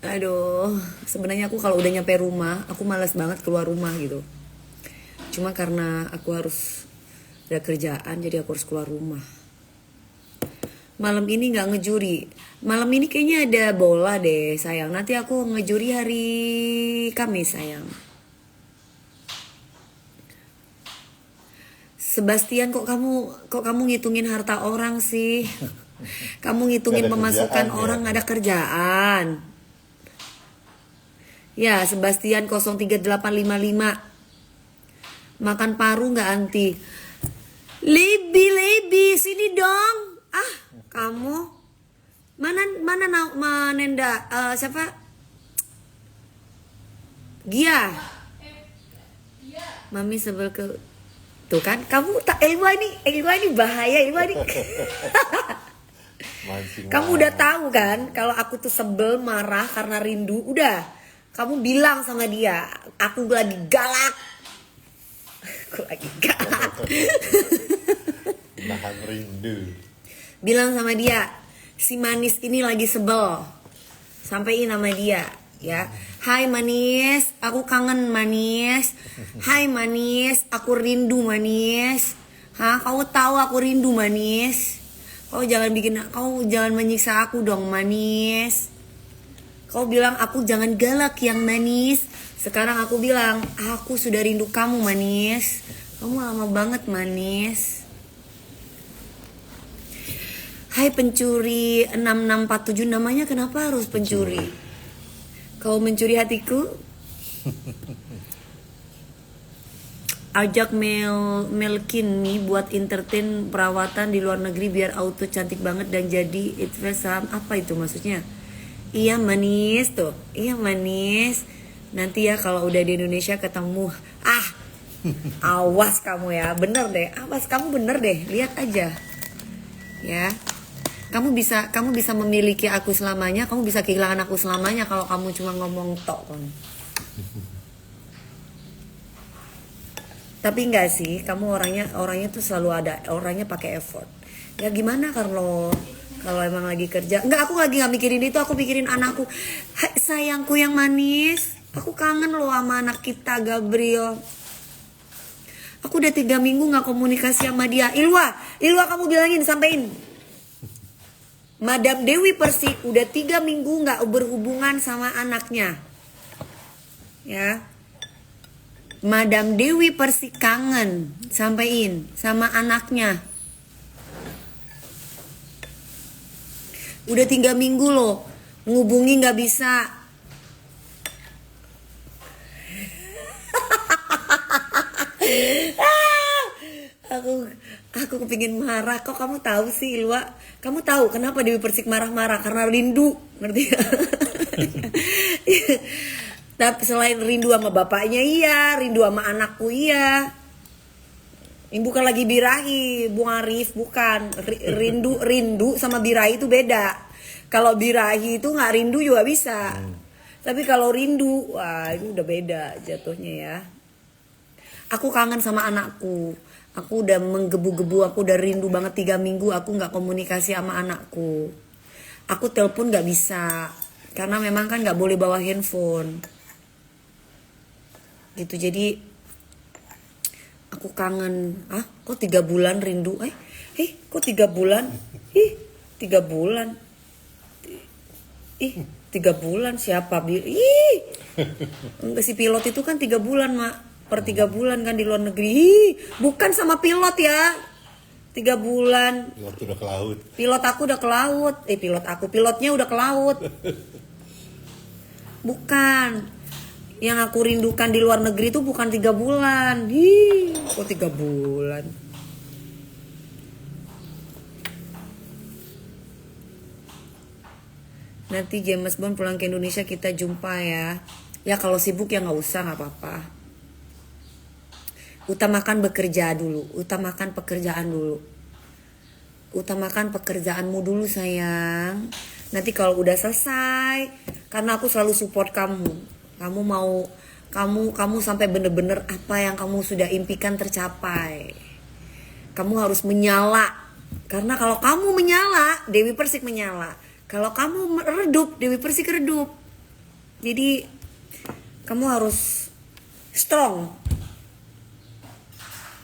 Speaker 1: Aduh, sebenarnya aku kalau udah nyampe rumah, aku malas banget keluar rumah gitu. Cuma karena aku harus ada kerjaan, jadi aku harus keluar rumah. Malam ini nggak ngejuri. Malam ini kayaknya ada bola deh, sayang. Nanti aku ngejuri hari Kamis, sayang. Sebastian, kok kamu ngitungin harta orang sih? Kamu ngitungin pemasukan orang, nggak ada kerjaan. Ya, Sebastian 03855. Makan paru nggak anti? Lebi, sini dong. Kamu mana Nenda? Siapa? Gia. Mami sebel ke. Tuh kan, kamu tak Ilwa ini bahaya, Ilwa ini. Kamu udah tahu kan kalau aku tuh sebel, marah karena rindu. Udah, kamu bilang sama dia, aku lagi galak. Aku lagi galak.
Speaker 3: Nahan rindu.
Speaker 1: Bilang sama dia, si manis ini lagi sebel. Sampaiin sama dia, ya. Hai manis, aku kangen manis. Hai manis, aku rindu manis. Kau tahu aku rindu manis. Kau jangan menyiksa aku dong manis. Kau bilang aku jangan galak yang manis. Sekarang aku bilang aku sudah rindu kamu manis. Kamu lama banget manis. Hai pencuri 6647, namanya kenapa harus pencuri? Kau mencuri hatiku. Ajak Melkin nih buat entertain perawatan di luar negeri biar auto cantik banget dan jadi saham. Apa itu maksudnya? Iya manis tuh. Iya manis. Nanti ya kalau udah di Indonesia ketemu. Awas kamu ya. Bener deh. Awas kamu bener deh. Lihat aja. Ya. Kamu bisa memiliki aku selamanya, kamu bisa kehilangan aku selamanya kalau kamu cuma ngomong tok kan. Tapi enggak sih, kamu orangnya tuh selalu ada, orangnya pakai effort. Ya gimana kalau emang lagi kerja? Enggak, aku lagi nggak mikirin itu, aku mikirin anakku. Hai, sayangku yang manis, aku kangen loh sama anak kita Gabriel. Aku udah 3 minggu nggak komunikasi sama dia. Ilwa kamu bilangin, sampein. Madam Dewi Persik udah 3 minggu nggak berhubungan sama anaknya, ya. Madam Dewi Persik kangen, sampein sama anaknya. Udah 3 minggu loh, ngubungi nggak bisa. Aku aku kepingin marah. Kok kamu tahu sih, Ilwa? Kamu tahu kenapa Dewi Persik marah-marah? Karena rindu, ngerti ya? Tapi selain rindu sama bapaknya iya, rindu sama anakku iya. Ini bukan lagi birahi, Bung Arif, bukan. Rindu sama birahi itu beda. Kalau birahi itu nggak rindu juga bisa. Tapi kalau rindu, wah itu udah beda jatuhnya ya. Aku kangen sama anakku. Aku udah menggebu-gebu, aku udah rindu banget 3 minggu aku nggak komunikasi sama anakku. Aku telepon nggak bisa, karena memang kan nggak boleh bawa handphone. Gitu, jadi aku kangen. Kok 3 bulan rindu? Kok 3 bulan? 3 bulan. 3 bulan siapa? Enggak, si pilot itu kan 3 bulan, Mak. Per 3 bulan kan di luar negeri. Bukan sama pilot ya. 3 bulan.
Speaker 3: Pilot udah ke laut.
Speaker 1: Pilot aku udah ke laut. Pilotnya udah ke laut. Bukan. Yang aku rindukan di luar negeri itu bukan 3 bulan. Kok 3 bulan? Nanti James Bond pulang ke Indonesia kita jumpa ya. Ya kalau sibuk ya nggak usah, nggak apa-apa. Utamakan bekerja dulu, utamakan pekerjaan dulu. Utamakan pekerjaanmu dulu sayang. Nanti kalau udah selesai, karena aku selalu support kamu. Kamu sampai bener-bener apa yang kamu sudah impikan tercapai. Kamu harus menyala. Karena kalau kamu menyala, Dewi Persik menyala. Kalau kamu redup, Dewi Persik redup. Jadi kamu harus strong.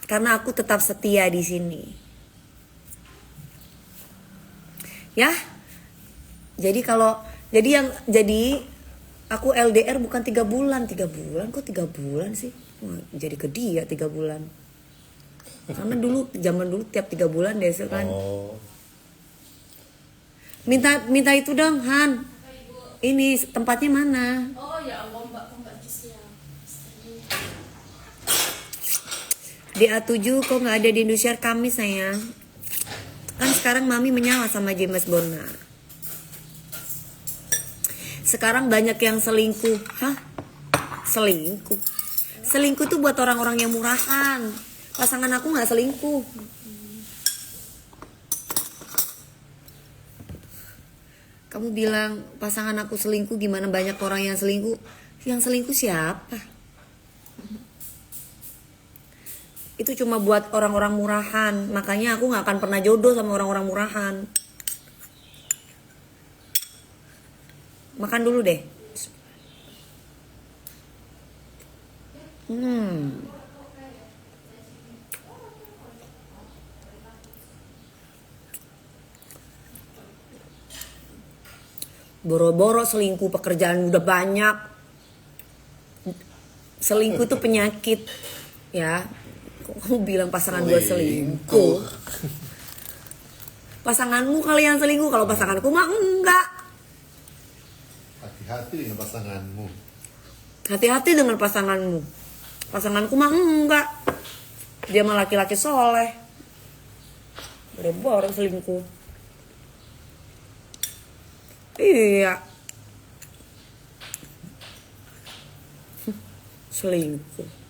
Speaker 1: Karena aku tetap setia di sini. Ya. Jadi aku LDR bukan 3 bulan. 3 bulan kok 3 bulan sih? Jadi ke dia 3 bulan. Karena zaman dulu tiap 3 bulan deh kan.
Speaker 3: Oh.
Speaker 1: Minta itu dong, Han. Ini tempatnya mana?
Speaker 2: Oh ya Allah, Mbak Gisya.
Speaker 1: DA7 kok nggak ada di Indosiar Kamis sayang. Kan sekarang Mami menyala sama James Bona. Sekarang banyak yang selingkuh. Selingkuh? Selingkuh tuh buat orang-orang yang murahan. Pasangan aku nggak selingkuh. Kamu bilang pasangan aku selingkuh, gimana banyak orang yang selingkuh? Yang selingkuh siapa? Itu cuma buat orang-orang murahan. Makanya aku gak akan pernah jodoh sama orang-orang murahan. Makan dulu deh. Boro-boro selingkuh, pekerjaan udah banyak. Selingkuh itu penyakit. Ya. Kamu bilang pasangan gue selingkuh. Pasanganmu kali yang selingkuh, kalau pasanganku mah enggak.
Speaker 3: Hati-hati dengan pasanganmu.
Speaker 1: Hati-hati dengan pasanganmu. Pasanganku mah enggak. Dia mah laki-laki soleh. Boro-boro selingkuh. Iya. Selingkuh.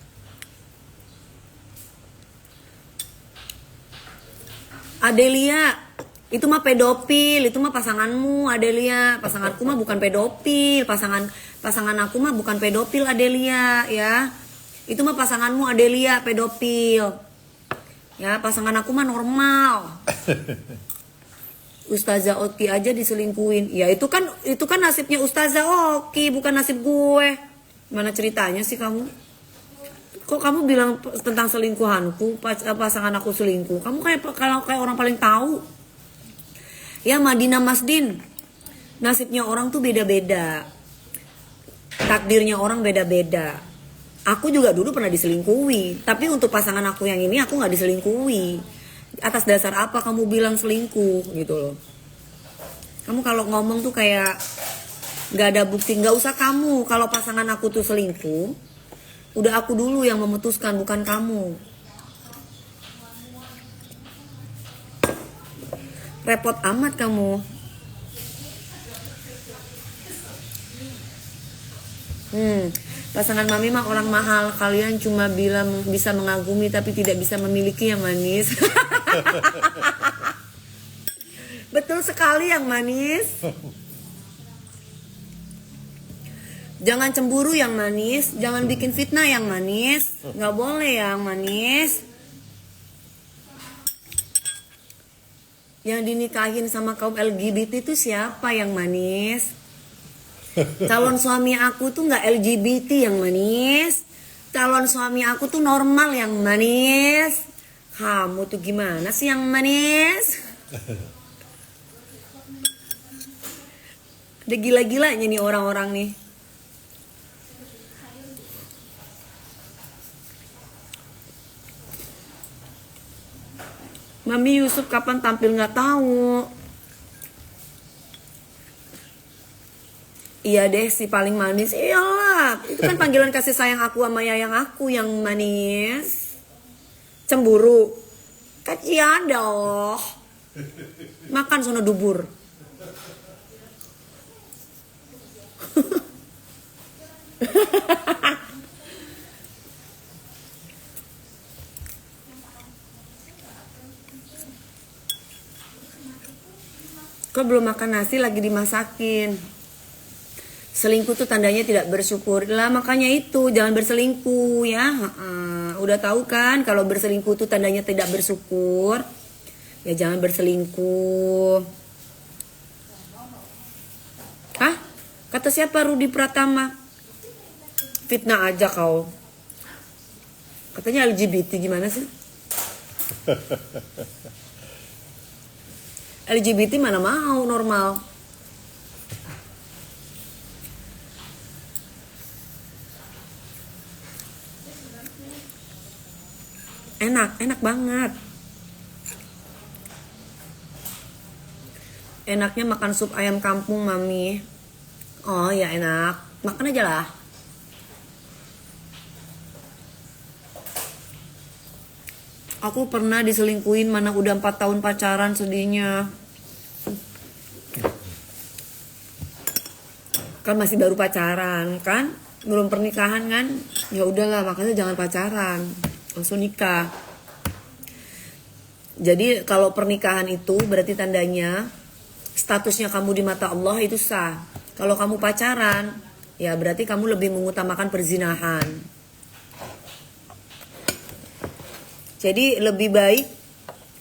Speaker 1: Adelia, itu mah pedofil, itu mah pasanganmu Adelia. Pasanganku mah bukan pedofil. Pasangan aku mah bukan pedofil Adelia ya. Itu mah pasanganmu Adelia, pedofil. Ya, pasangan aku mah normal. Ustazah Oki aja diselingkuin. Ya itu kan nasibnya Ustazah Oki, bukan nasib gue. Mana ceritanya sih kamu? Kok kamu bilang tentang selingkuhanku, pasangan aku selingkuh? Kamu kayak orang paling tahu. Ya Madinah Masdin, nasibnya orang tuh beda-beda. Takdirnya orang beda-beda. Aku juga dulu pernah diselingkuhi, tapi untuk pasangan aku yang ini aku nggak diselingkuhi. Atas dasar apa kamu bilang selingkuh gitu loh? Kamu kalau ngomong tuh kayak nggak ada bukti. Nggak usah kamu. Kalau pasangan aku tuh selingkuh, udah aku dulu yang memutuskan, bukan kamu. Repot amat kamu. Pasangan mami mah orang mahal. Kalian cuma bilang bisa mengagumi tapi tidak bisa memiliki yang manis. Betul sekali yang manis. Jangan cemburu yang manis. Jangan bikin fitnah yang manis. Nggak boleh yang manis. Yang dinikahin sama kaum LGBT itu siapa yang manis? Calon suami aku tuh nggak LGBT yang manis. Calon suami aku tuh normal yang manis. Kamu tuh gimana sih yang manis? Udah gila-gilanya nih orang-orang nih. Mami Yusuf kapan tampil nggak tahu. Iya deh si paling manis. Iyalah, itu kan panggilan kasih sayang aku sama yayang aku yang manis. Cemburu. Kasihan dong. Makan sono dubur. Kok belum makan nasi lagi dimasakin. Selingkuh tuh tandanya tidak bersyukur. Lah makanya itu jangan berselingkuh ya. Udah tahu kan kalau berselingkuh tuh tandanya tidak bersyukur. Ya jangan berselingkuh. Hah? Kata siapa Rudi Pratama? Fitnah aja kau. Katanya LGBT gimana sih? LGBT mana mau normal. Enak banget. Enaknya makan sup ayam kampung mami. Oh ya enak, makan aja lah. Aku pernah diselingkuhin, mana udah 4 tahun pacaran sedihnya. Kan masih baru pacaran kan, belum pernikahan kan. Ya udahlah, makanya jangan pacaran, langsung nikah. Jadi kalau pernikahan itu berarti tandanya statusnya kamu di mata Allah itu sah. Kalau kamu pacaran, ya berarti kamu lebih mengutamakan perzinahan. Jadi lebih baik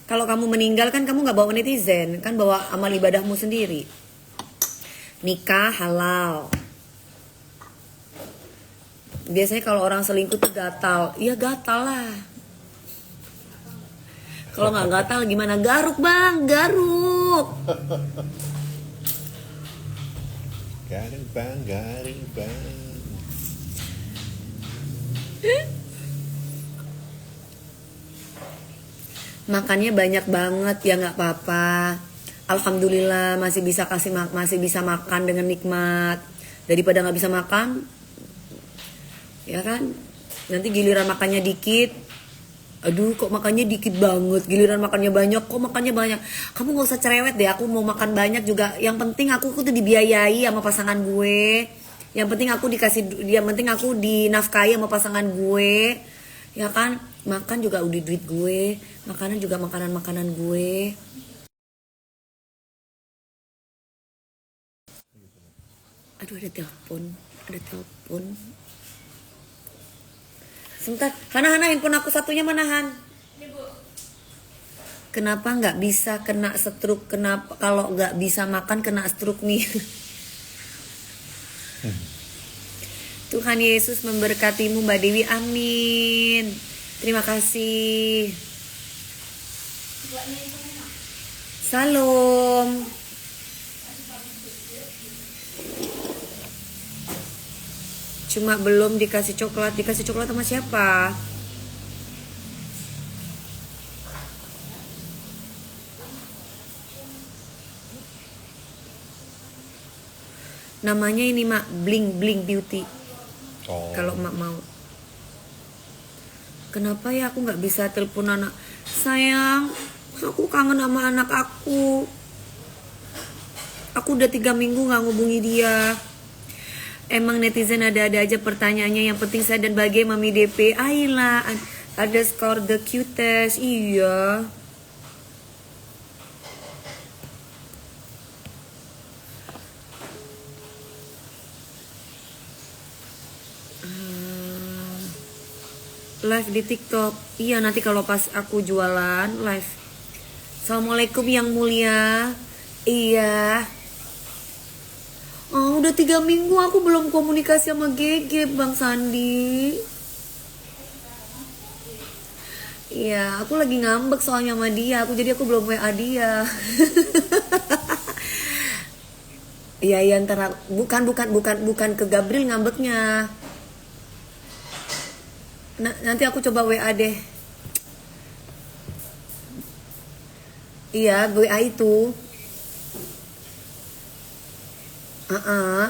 Speaker 1: kalau kamu meninggal kan kamu gak bawa netizen, kan bawa amal ibadahmu sendiri. Nikah halal. Biasanya kalau orang selingkuh tuh gatal. Iya gatal lah. Kalau gak gatal gimana? Garuk bang, garuk.
Speaker 3: Garing bang.
Speaker 1: Makannya banyak banget ya nggak apa-apa. Alhamdulillah masih bisa makan dengan nikmat daripada nggak bisa makan, ya kan? Nanti giliran makannya dikit, aduh kok makannya dikit banget. Giliran makannya banyak, kok makannya banyak. Kamu nggak usah cerewet deh. Aku mau makan banyak juga. Yang penting aku tuh dibiayai sama pasangan gue. Yang penting aku dinafkahi sama pasangan gue, ya kan? Makan juga udah duit gue, makanan juga makanan gue. Aduh ada telepon. Sebentar, Hana handphone aku satunya mana Han? Kenapa nggak bisa kena stroke? Kenapa kalau nggak bisa makan kena stroke nih? Tuhan Yesus memberkatimu Mbak Dewi, amin. Terima kasih. Salam. Cuma belum dikasih coklat. Dikasih coklat sama siapa? Namanya ini Mak, Bling Beauty.
Speaker 3: Oh.
Speaker 1: Kalau Mak mau. Kenapa ya aku nggak bisa telepon anak? Sayang, aku kangen sama anak aku. Aku udah 3 minggu nggak ngubungi dia. Emang netizen ada-ada aja pertanyaannya. Yang penting saya dan bahagia Mami DP. Ayolah, ada skor the cutest. Iya. Live di TikTok. Iya, nanti kalau pas aku jualan live. Assalamualaikum yang mulia. Iya. Oh, udah 3 minggu aku belum komunikasi sama Gege, Bang Sandi. Iya, aku lagi ngambek soalnya sama dia. Jadi aku belum WA dia. Iya, ntar bukan ke Gabriel ngambeknya. Nanti aku coba WA deh. Iya, WA itu.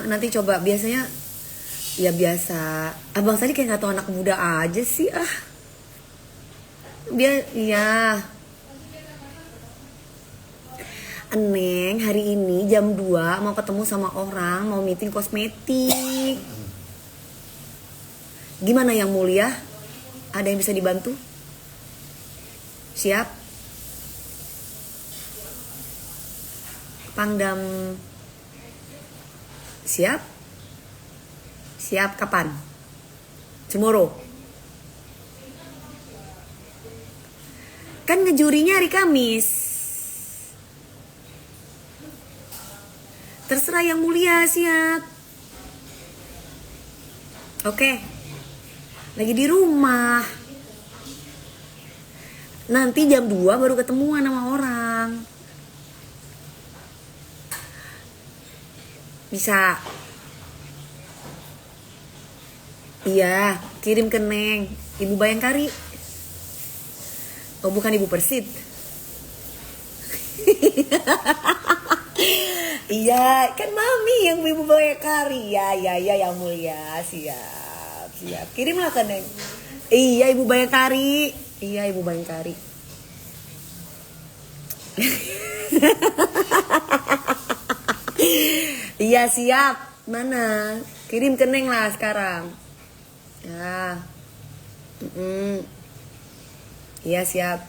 Speaker 1: Nanti coba. Biasanya ya biasa. Abang tadi kayak nggak tahu anak muda aja sih iya. Neng hari ini jam 2 mau ketemu sama orang, mau meeting kosmetik. Gimana yang mulia? Ada yang bisa dibantu? Siap? Pangdam. Siap? Siap kapan? Tomorrow. Kan ngejurinya hari Kamis. Terserah yang mulia, siap. Oke. Lagi di rumah. Nanti jam 2 baru ketemuan sama orang. Bisa. Iya, kirim ke Neng. Ibu Bayangkari. Oh, bukan Ibu Persit. Iya, kan Mami yang Ibu Bayangkari. Ya, yang mulia. Siap. Kirimlah ke Neng. Iya, Ibu Bayangkari. Iya, siap. Mana? Kirim ke Neng lah sekarang. Ya. Iya, siap.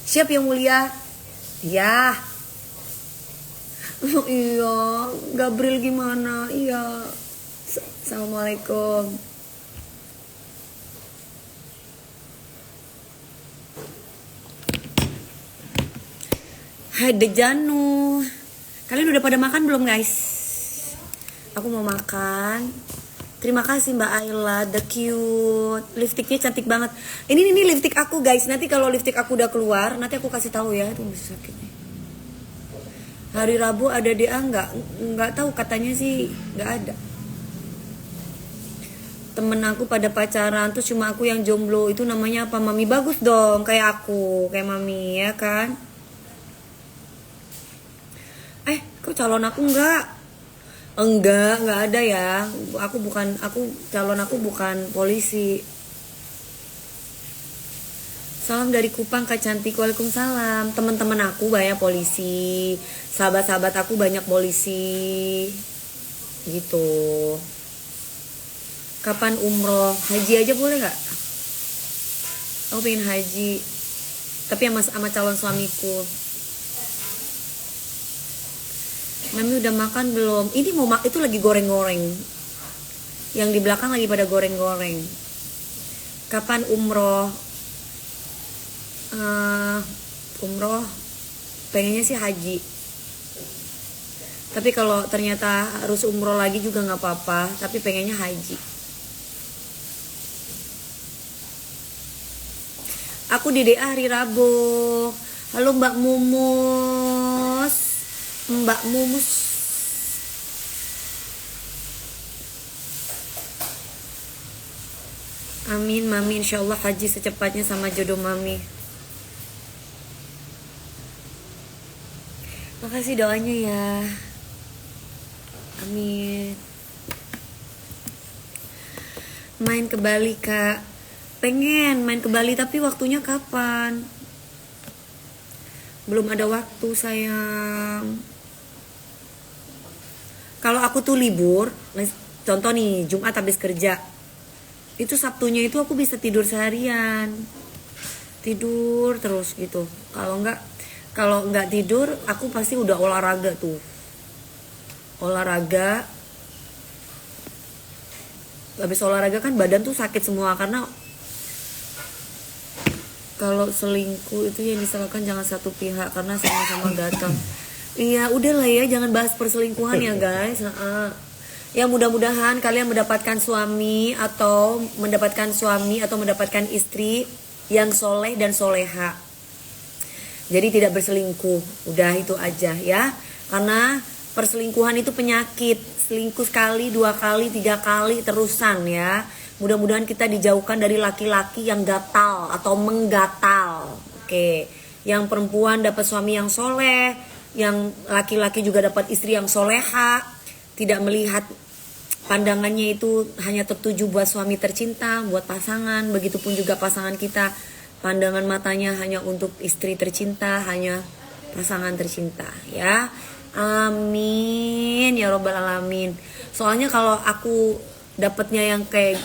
Speaker 1: Siap yang mulia. Ya. Oh, iya, Gabriel gimana? Iya. Assalamualaikum. Hai Dejanu. Kalian udah pada makan belum guys? Aku mau makan. Terima kasih Mbak Ayla, the cute. Lipstiknya cantik banget. Ini lipstik aku guys. Nanti kalau lipstik aku udah keluar, nanti aku kasih tahu ya. Itu masih sakit nih. Hari Rabu ada DA nggak tahu, katanya sih nggak ada. Temen aku pada pacaran, terus cuma aku yang jomblo. Itu namanya apa? Mami bagus dong, kayak aku, kayak Mami ya kan? Kok calon aku enggak ada ya. Calon aku bukan polisi. Salam dari Kupang Kak Cantik. Waalaikumsalam. Teman-teman aku banyak polisi. Sahabat-sahabat aku banyak polisi. Gitu. Kapan umroh? Haji aja boleh gak? Aku pengen haji. Tapi sama calon suamiku. Mami udah makan belum? Ini itu lagi goreng-goreng. Yang di belakang lagi pada goreng-goreng. Kapan umroh? Umroh pengennya sih haji. Tapi kalau ternyata harus umroh lagi juga gak apa-apa. Tapi pengennya haji. Aku di DA hari Rabu. Halo Mbak Mumus. Mbak Mumus. Amin Mami, insyaallah haji secepatnya sama jodoh Mami. Makasih doanya ya. Amin. Main ke Bali Kak. Pengen main ke Bali tapi waktunya kapan? Belum ada waktu sayang. Kalau aku tuh libur, contoh nih Jumat habis kerja, itu Sabtunya itu aku bisa tidur seharian, tidur terus gitu. Kalau nggak tidur, aku pasti udah olahraga tuh, olahraga. Habis olahraga kan badan tuh sakit semua, karena kalau selingkuh itu yang disalahkan jangan satu pihak karena sama-sama datang. Iya, udahlah ya, jangan bahas perselingkuhan ya guys. Ya mudah-mudahan kalian mendapatkan suami atau mendapatkan istri yang soleh dan soleha. Jadi tidak berselingkuh. Udah itu aja ya. Karena perselingkuhan itu penyakit. Selingkuh sekali, 2 kali, 3 kali terusan ya. Mudah-mudahan kita dijauhkan dari laki-laki yang gatal atau menggatal. Oke. Yang perempuan dapat suami yang soleh, yang laki-laki juga dapat istri yang soleha, tidak melihat pandangannya itu hanya tertuju buat suami tercinta, buat pasangan. Begitupun juga pasangan kita, pandangan matanya hanya untuk istri tercinta, hanya pasangan tercinta ya. Amin ya robbal alamin. Soalnya kalau aku dapatnya yang kayak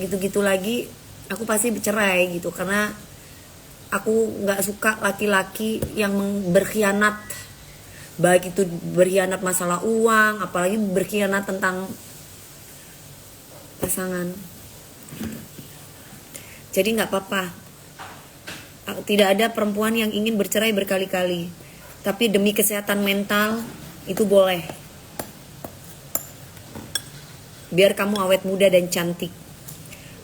Speaker 1: gitu-gitu lagi, aku pasti bercerai gitu, karena aku nggak suka laki-laki yang berkhianat, baik itu berkhianat masalah uang, apalagi berkhianat tentang pasangan. Jadi nggak apa-apa, tidak ada perempuan yang ingin bercerai berkali-kali, tapi demi kesehatan mental itu boleh, biar kamu awet muda dan cantik.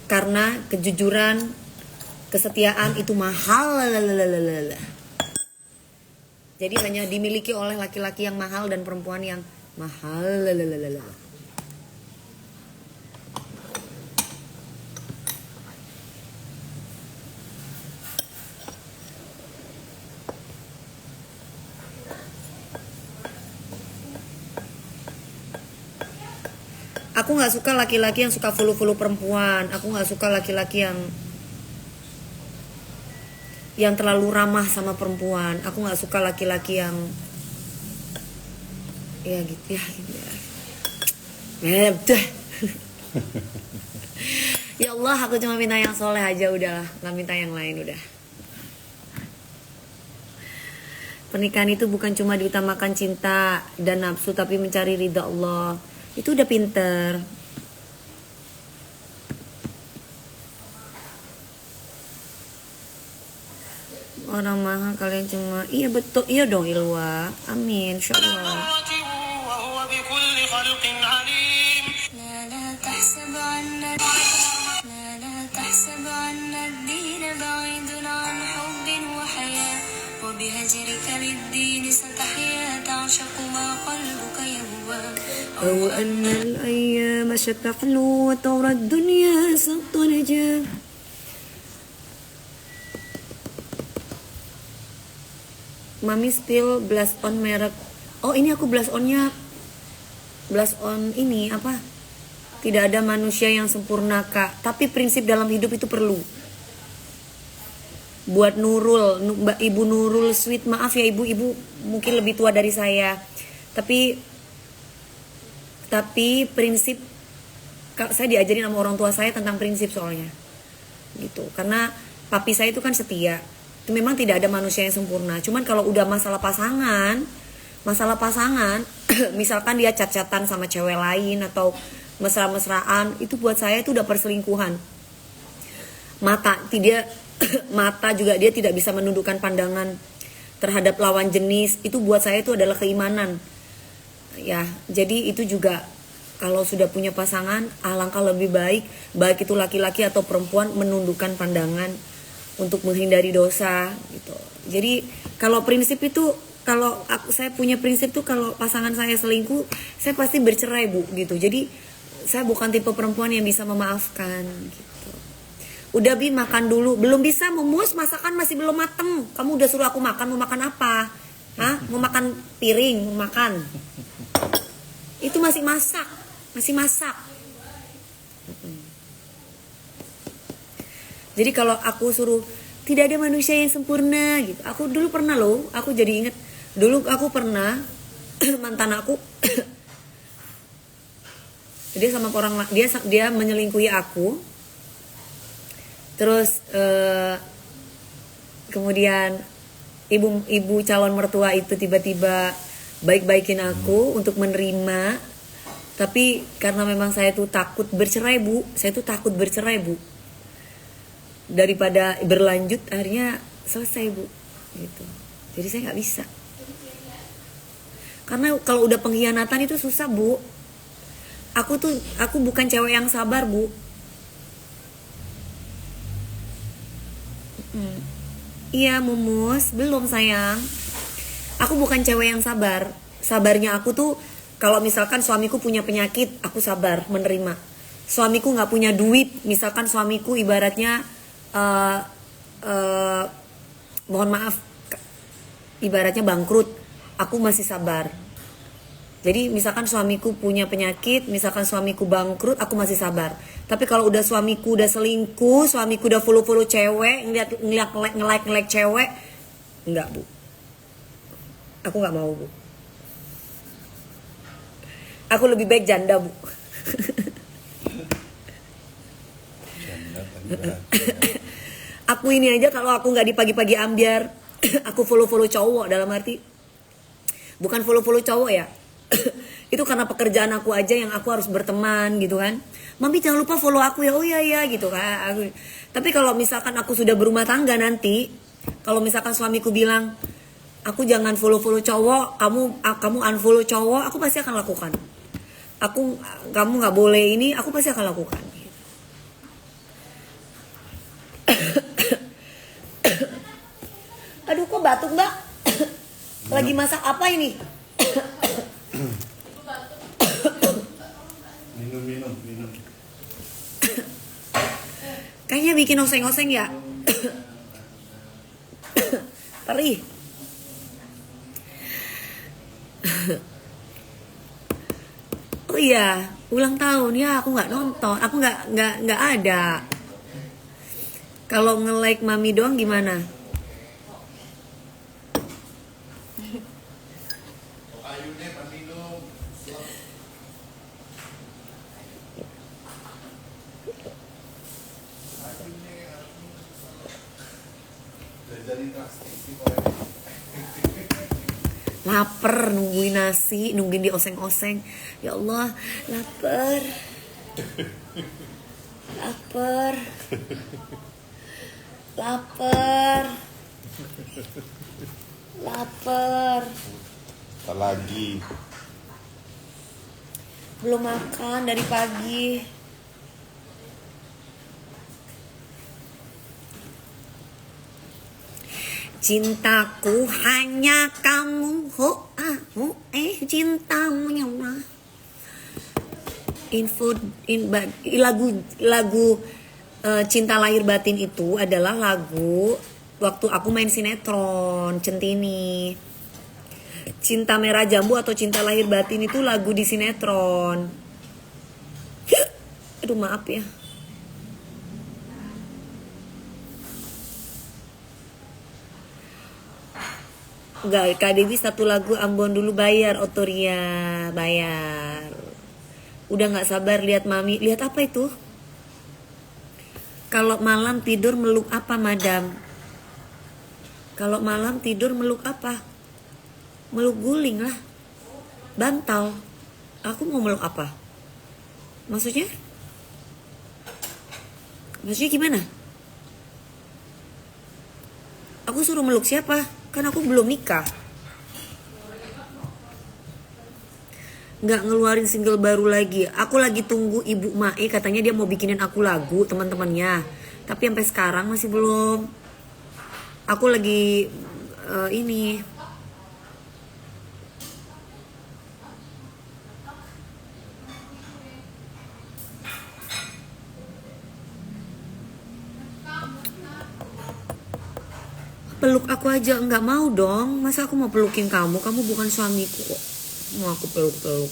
Speaker 1: Karena kejujuran, kesetiaan itu mahal. Jadi hanya dimiliki oleh laki-laki yang mahal dan perempuan yang mahal. Aku nggak suka laki-laki yang suka fulu-fulu perempuan. Aku nggak suka laki-laki yang terlalu ramah sama perempuan. Aku nggak suka laki-laki yang ya gitu ya. Ya Allah, aku cuma minta yang soleh aja udahlah, nggak minta yang lain udah. Pernikahan itu bukan cuma diutamakan cinta dan nafsu, tapi mencari ridha Allah. Itu udah pinter. Orang mahal kalian cuma, iya betul, iya dong Ilwa. Amin, insyaallah. أو أن الأيام ستحلو وترى الدنيا سقط نجاة. Mami spill blush on merek. Oh ini aku blush on ini apa? Tidak ada manusia yang sempurna kak, tapi prinsip dalam hidup itu perlu. Buat Nurul, Ibu Nurul Sweet, maaf ya ibu mungkin lebih tua dari saya, tapi prinsip, saya diajarin sama orang tua saya tentang prinsip soalnya gitu. Karena papi saya itu kan setia. Itu memang tidak ada manusia yang sempurna. Cuman kalau udah masalah pasangan misalkan dia cat-catan sama cewek lain atau mesra-mesraan, itu buat saya itu udah perselingkuhan. Mata juga dia tidak bisa menundukkan pandangan terhadap lawan jenis. Itu buat saya itu adalah keimanan. Ya, jadi itu juga kalau sudah punya pasangan, alangkah lebih baik itu laki-laki atau perempuan menundukkan pandangan untuk menghindari dosa gitu. Jadi kalau prinsip itu, saya punya prinsip tuh, kalau pasangan saya selingkuh, saya pasti bercerai bu gitu. Jadi saya bukan tipe perempuan yang bisa memaafkan gitu. Udah Bi, makan dulu. Belum bisa memus, masakan masih belum mateng. Kamu udah suruh aku makan, mau makan apa? Hah? Mau makan piring, mau makan. Itu masih masak. Jadi kalau aku suruh tidak ada manusia yang sempurna gitu. Aku dulu pernah loh, aku jadi inget dulu aku pernah mantan aku dia sama orang dia menyelingkuhi aku. Terus kemudian ibu calon mertua itu tiba-tiba baik-baikin aku untuk menerima. Tapi karena memang saya tuh takut bercerai bu, daripada berlanjut akhirnya selesai bu gitu. Jadi saya nggak bisa, karena kalau udah pengkhianatan itu susah bu. Aku bukan cewek yang sabar bu. Iya Mumus, belum sayang. Aku bukan cewek yang sabar. Sabarnya aku tuh kalau misalkan suamiku punya penyakit, aku sabar menerima. Suamiku nggak punya duit, misalkan suamiku ibaratnya mohon maaf, ibaratnya bangkrut, aku masih sabar. Jadi misalkan suamiku punya penyakit, misalkan suamiku bangkrut, aku masih sabar. Tapi kalau udah suamiku udah selingkuh, suamiku udah follow cewek, nge-like cewek, enggak bu. Aku nggak mau bu. Aku lebih baik janda bu. Aku ini aja kalau aku nggak di pagi-pagi ambiar, aku follow cowok, dalam arti bukan follow cowok ya. Itu karena pekerjaan aku aja yang aku harus berteman gitu kan. Mami jangan lupa follow aku ya. Oh iya ya gitu kan. Tapi kalau misalkan aku sudah berumah tangga nanti, kalau misalkan suamiku bilang aku jangan follow cowok, kamu unfollow cowok, aku pasti akan lakukan. Kamu nggak boleh ini, aku pasti akan lakukan. Aduh kok batuk mbak? Lagi masak apa ini?
Speaker 3: Minum.
Speaker 1: Kayaknya bikin oseng-oseng ya. Perih. Oh iya, ulang tahun ya, aku nggak nonton, aku nggak ada. Kalau nge-like mami doang gimana? Laper, nungguin nasi, nungguin di oseng-oseng. Ya Allah, lapar.
Speaker 3: Tak lagi.
Speaker 1: Belum makan dari pagi. Cintaku hanya kamu, cintamu ya Allah. Lagu Cinta Lahir Batin itu adalah lagu waktu aku main sinetron Centini. Cinta Merah Jambu atau Cinta Lahir Batin itu lagu di sinetron. Aduh maaf ya. Enggak, Kak Dewi satu lagu Ambon dulu bayar, Otoria bayar. Udah gak sabar lihat mami. Lihat apa itu? Kalau malam tidur meluk apa madam? Kalau malam tidur meluk apa? Meluk guling lah. Bantal. Aku mau meluk apa? Maksudnya? Maksudnya gimana? Aku suruh meluk siapa? Kan aku belum nikah. Nggak ngeluarin single baru lagi. Aku lagi tunggu Ibu Mae, katanya dia mau bikinin aku lagu teman-temannya. Tapi sampai sekarang masih belum. Aku lagi ini. Peluk aku aja, nggak mau dong. Masa aku mau pelukin kamu? Kamu bukan suamiku kok. Mau aku peluk-peluk.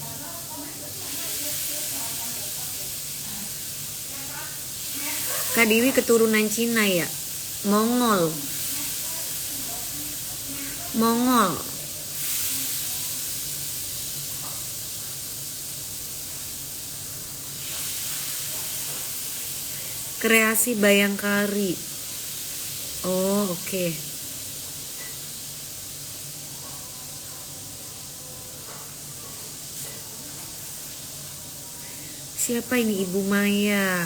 Speaker 1: Kak Dewi keturunan Cina ya? Mongol. Mongol. Kreasi Bayangkari. Oh, oke. Siapa ini Ibu Maya?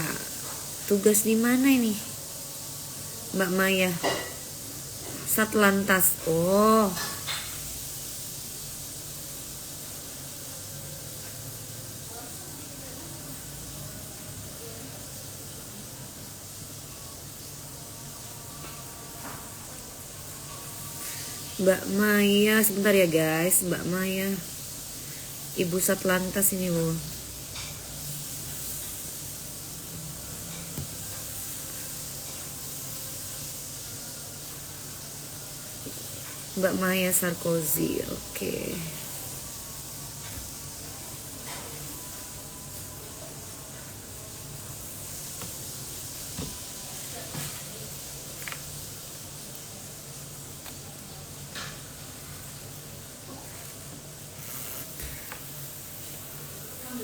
Speaker 1: Tugas di mana ini? Mbak Maya. Satlantas. Oh. Mbak Maya, sebentar ya guys, Mbak Maya. Ibu Satlantas ini loh. Mbak Maya Sarkozy, oke.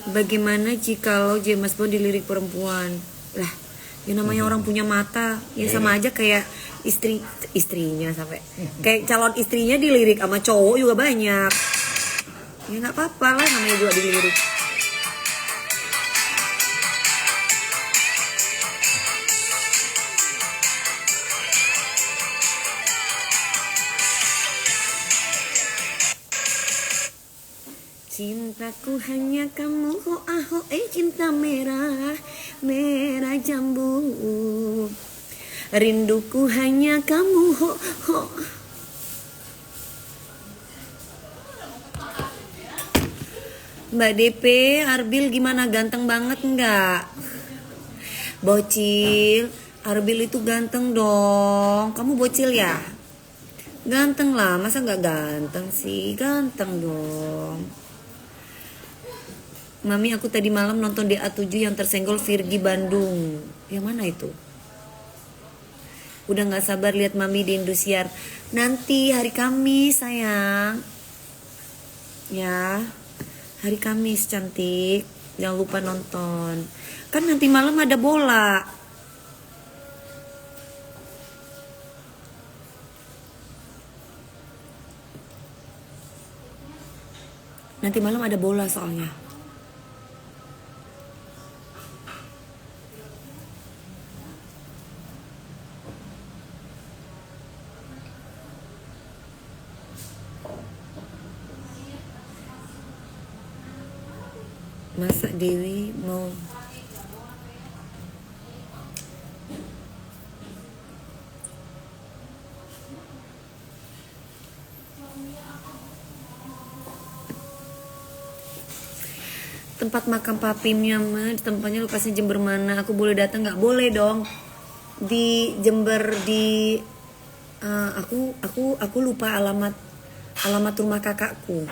Speaker 1: Bagaimana jikalau James Bond dilirik perempuan? Lah, yang namanya orang punya mata, ya sama aja kayak istrinya sampai kayak calon istrinya dilirik sama cowok juga banyak. Ya nggak apa-apa lah, namanya juga dilirik. Cintaku hanya kamu, ho aho, cinta merah, merah jambu. Rinduku hanya kamu, ho ho. Mbak DP, Arbil gimana, ganteng banget nggak? Bocil, Arbil itu ganteng dong. Kamu bocil ya? Ganteng lah, masa nggak ganteng sih? Ganteng dong. Mami, aku tadi malam nonton DA7 yang tersenggol Virgi Bandung. Yang mana itu? Udah gak sabar lihat Mami di Indosiar. Nanti hari Kamis sayang. Ya, hari Kamis cantik. Jangan lupa nonton. Kan nanti malam ada bola. Nanti malam ada bola soalnya. Masa Dewi mau tempat makam papimnya mah, tempatnya lokasinya Jember mana? Aku boleh datang nggak? Boleh dong. Di Jember di aku lupa alamat rumah kakakku.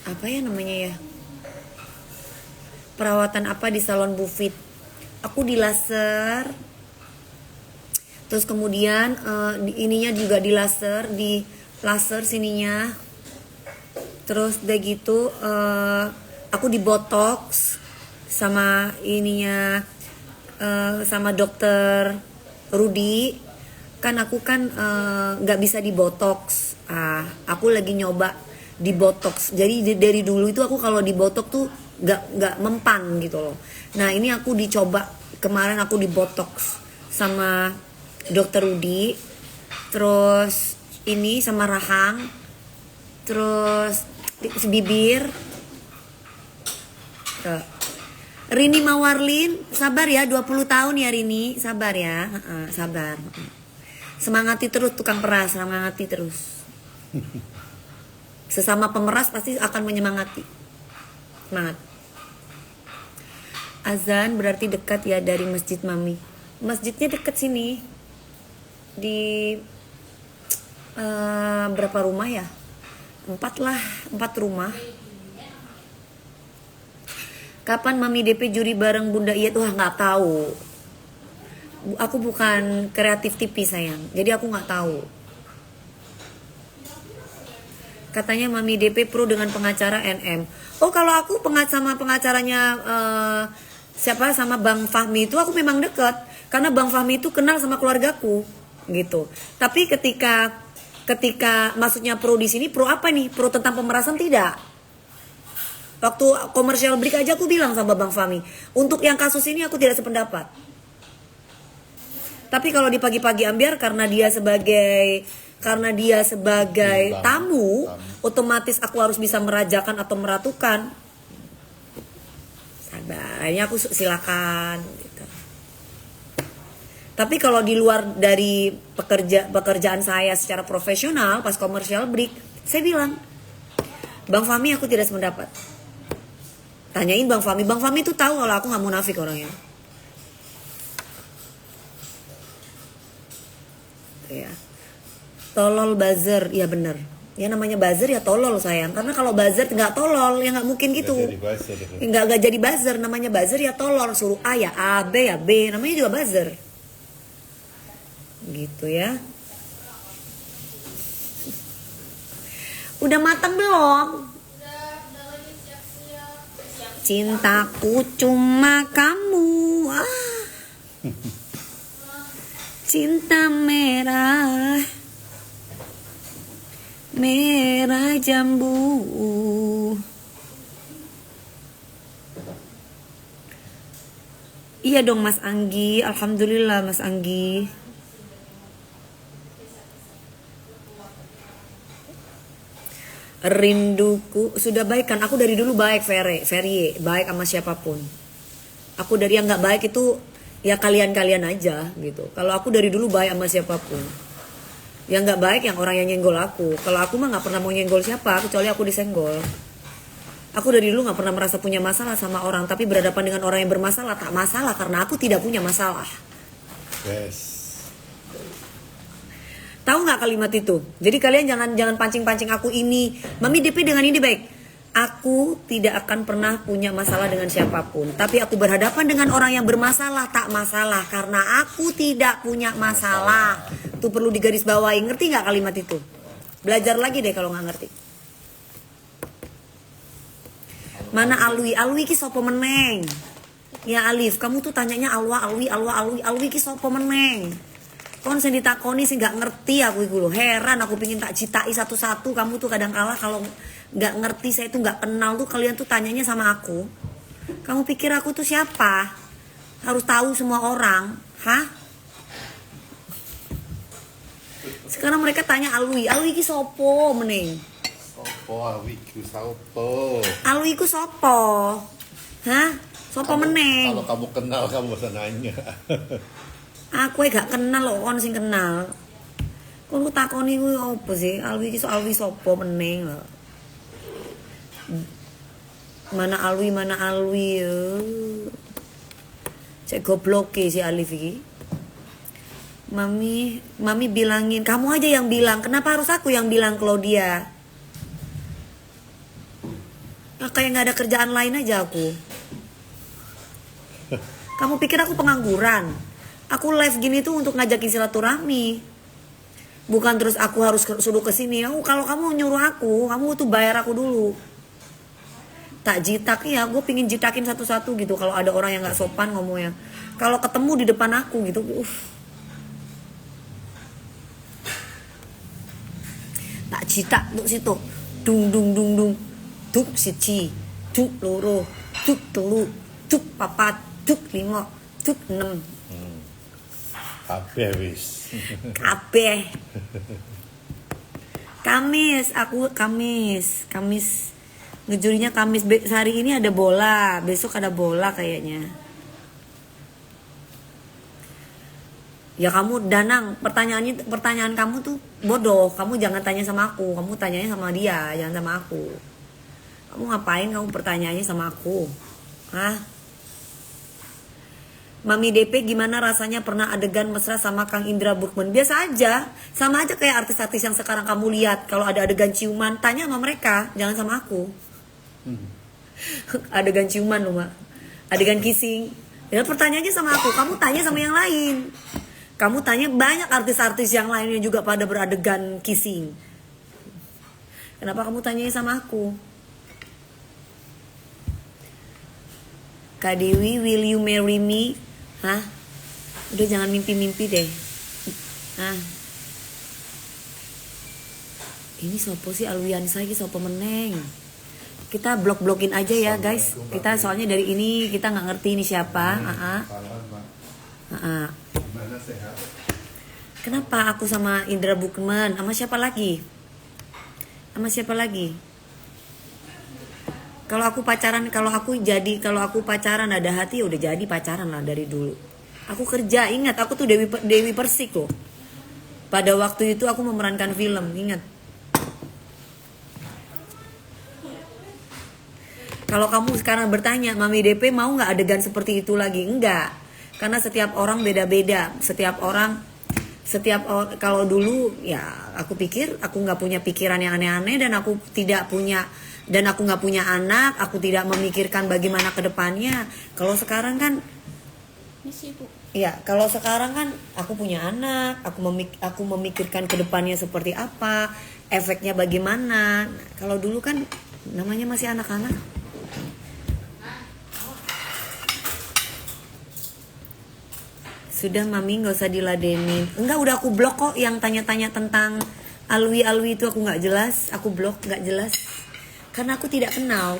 Speaker 1: Apa ya namanya ya? Perawatan apa di salon Bufit? Aku di laser. Terus kemudian ininya juga di laser sininya. Terus udah gitu aku di botox sama ininya sama dokter Rudi. Kan aku kan nggak bisa di botox. Aku lagi nyoba di botox. Jadi dari dulu itu aku kalau di botox tuh nggak mempan gitu loh. Nah ini aku dicoba kemarin, aku di botox sama dokter Rudi. Terus ini sama rahang. Terus bibir. Rini Mawarlin, sabar ya, 20 tahun ya Rini, sabar ya, sabar. Semangati terus tukang peras, semangati terus. Sesama pemeras pasti akan menyemangati. Semangat. Azan berarti dekat ya dari masjid Mami. Masjidnya dekat sini. Di berapa rumah ya? 4 rumah. Kapan Mami DP juri bareng Bunda Iyet? Wah nggak tahu. aku bukan kreatif TV sayang, jadi aku nggak tahu. Katanya Mami DP pro dengan pengacara NM. Oh kalau aku sama pengacaranya siapa sama Bang Fahmi itu aku memang dekat, karena Bang Fahmi itu kenal sama keluargaku gitu. Tapi ketika maksudnya pro di sini, pro apa nih? Pro tentang pemerasan tidak. Waktu komersial break aja aku bilang sama Bang Fahmi, untuk yang kasus ini aku tidak sependapat. Tapi kalau di pagi-pagi ambiar karena dia sebagai tamu, otomatis aku harus bisa merajakan atau meratukan. Sabarnya aku silakan gitu. Tapi kalau di luar dari pekerjaan saya secara profesional pas komersial break, saya bilang, Bang Fahmi aku tidak sependapat. Tanyain Bang Fahmi itu tahu kalau aku nggak munafik orangnya. Ya. Tolol buzzer, ya bener. Ya namanya buzzer ya tolol sayang. Karena kalau buzzer nggak tolol ya nggak mungkin gitu. Nggak jadi buzzer, namanya buzzer ya tolol. Suruh A ya A, B ya B, namanya juga buzzer. Gitu ya. Udah matang belum? Cintaku cuma kamu. Cinta merah, merah jambu. Iya dong Mas Anggi, alhamdulillah Mas Anggi. Rinduku sudah baik kan? Aku dari dulu baik, Ferry baik sama siapapun. Aku dari yang nggak baik itu ya kalian aja gitu. Kalau aku dari dulu baik sama siapapun. Yang nggak baik yang orang yang nyenggol aku. Kalau aku mah nggak pernah mau nyenggol siapa, kecuali aku disenggol. Aku dari dulu nggak pernah merasa punya masalah sama orang, tapi berhadapan dengan orang yang bermasalah tak masalah karena aku tidak punya masalah.
Speaker 3: Yes.
Speaker 1: Tahu nggak kalimat itu? Jadi kalian jangan pancing-pancing aku ini. Mami DP dengan ini baik. Aku tidak akan pernah punya masalah dengan siapapun. Tapi aku berhadapan dengan orang yang bermasalah tak masalah karena aku tidak punya masalah. Itu perlu digarisbawahi. Ngerti nggak kalimat itu? Belajar lagi deh kalau nggak ngerti. Mana Alwi? Alwi ki sopo meneng? Ya Alif, kamu tuh tanyanya Alwi ki sopo meneng? Kon sing ditakoni sing gak ngerti aku iku lho. Heran aku pingin tak citai satu-satu. Kamu tuh kadang kala kalau gak ngerti, saya tuh gak kenal tuh kalian tuh tanyanya sama aku. Kamu pikir aku tuh siapa? Harus tahu semua orang? Hah? Sekarang mereka tanya Alwi ki sopo meneng?
Speaker 3: Sopo Alwi ku sopo?
Speaker 1: Alwi ku sopo? Hah? Sopo meneng?
Speaker 3: Kalau kamu kenal kamu bisa nanya.
Speaker 1: Aku gak kenal loh, kon sing kenal. Kon ku takoni kuwi opo sih? Alwi sopo meneng lho. Mana Alwi ya. Cek goblok si Alif iki. Mami bilangin, kamu aja yang bilang. Kenapa harus aku yang bilang Claudia? Kayak gak ada kerjaan lain aja aku. Kamu pikir aku pengangguran? Aku live gini tuh untuk ngajakin silaturahmi. Bukan terus aku harus suruh kesini. Kalau kamu nyuruh aku, kamu tuh bayar aku dulu. Tak jitak ya, gue pingin jitakin satu-satu gitu. Kalau ada orang yang gak sopan ngomongnya. Kalau ketemu di depan aku gitu, tak jitak tuh situ. Dung. Duk siji, duk loro, duk telu, duk papat, duk lima, duk 6.
Speaker 3: Kabeh wis.
Speaker 1: Kabeh. Kamis. Ngejurinya Kamis. Hari ini ada bola, besok ada bola kayaknya. Ya kamu Danang, pertanyaan kamu tuh bodoh. Kamu jangan tanya sama aku, kamu tanyanya sama dia, jangan sama aku. Kamu ngapain kamu pertanyaannya sama aku? Hah? Mami DP gimana rasanya pernah adegan mesra sama Kang Indra Burkman? Biasa aja. Sama aja kayak artis-artis yang sekarang kamu lihat. Kalau ada adegan ciuman, tanya sama mereka. Jangan sama aku. Adegan ciuman loh, Mak. Adegan kissing. Ya pertanyaannya sama aku, kamu tanya sama yang lain. Kamu tanya banyak artis-artis yang lainnya juga pada beradegan kissing. Kenapa kamu tanyanya sama aku? Kak Dewi, will you marry me? Hah? Udah jangan mimpi-mimpi deh. Hah? Ini sopo sih Alwiansa ini sopo meneng. Kita blok-blokin aja ya guys. Kita soalnya dari ini kita nggak ngerti ini siapa.
Speaker 3: Gimana sehat?
Speaker 1: Kenapa aku sama Indra Bukman? Sama siapa lagi? Sama siapa lagi? Kalau aku pacaran ada hati ya udah jadi pacaran lah dari dulu. Aku kerja, ingat aku tuh Dewi Persik loh. Pada waktu itu aku memerankan film, ingat. Kalau kamu sekarang bertanya, Mami DP mau nggak adegan seperti itu lagi? Enggak, karena setiap orang beda-beda. Kalau dulu ya aku pikir aku nggak punya pikiran yang aneh-aneh dan aku nggak punya anak, aku tidak memikirkan bagaimana ke depannya. Kalau sekarang kan, ya kalau sekarang kan aku punya anak, aku memikirkan ke depannya seperti apa, efeknya bagaimana. Kalau dulu kan namanya masih anak-anak. Sudah Mami gak usah diladenin. Enggak, udah aku blok kok. Yang tanya-tanya tentang Alwi itu aku gak jelas. Aku blok, gak jelas. Karena aku tidak kenal.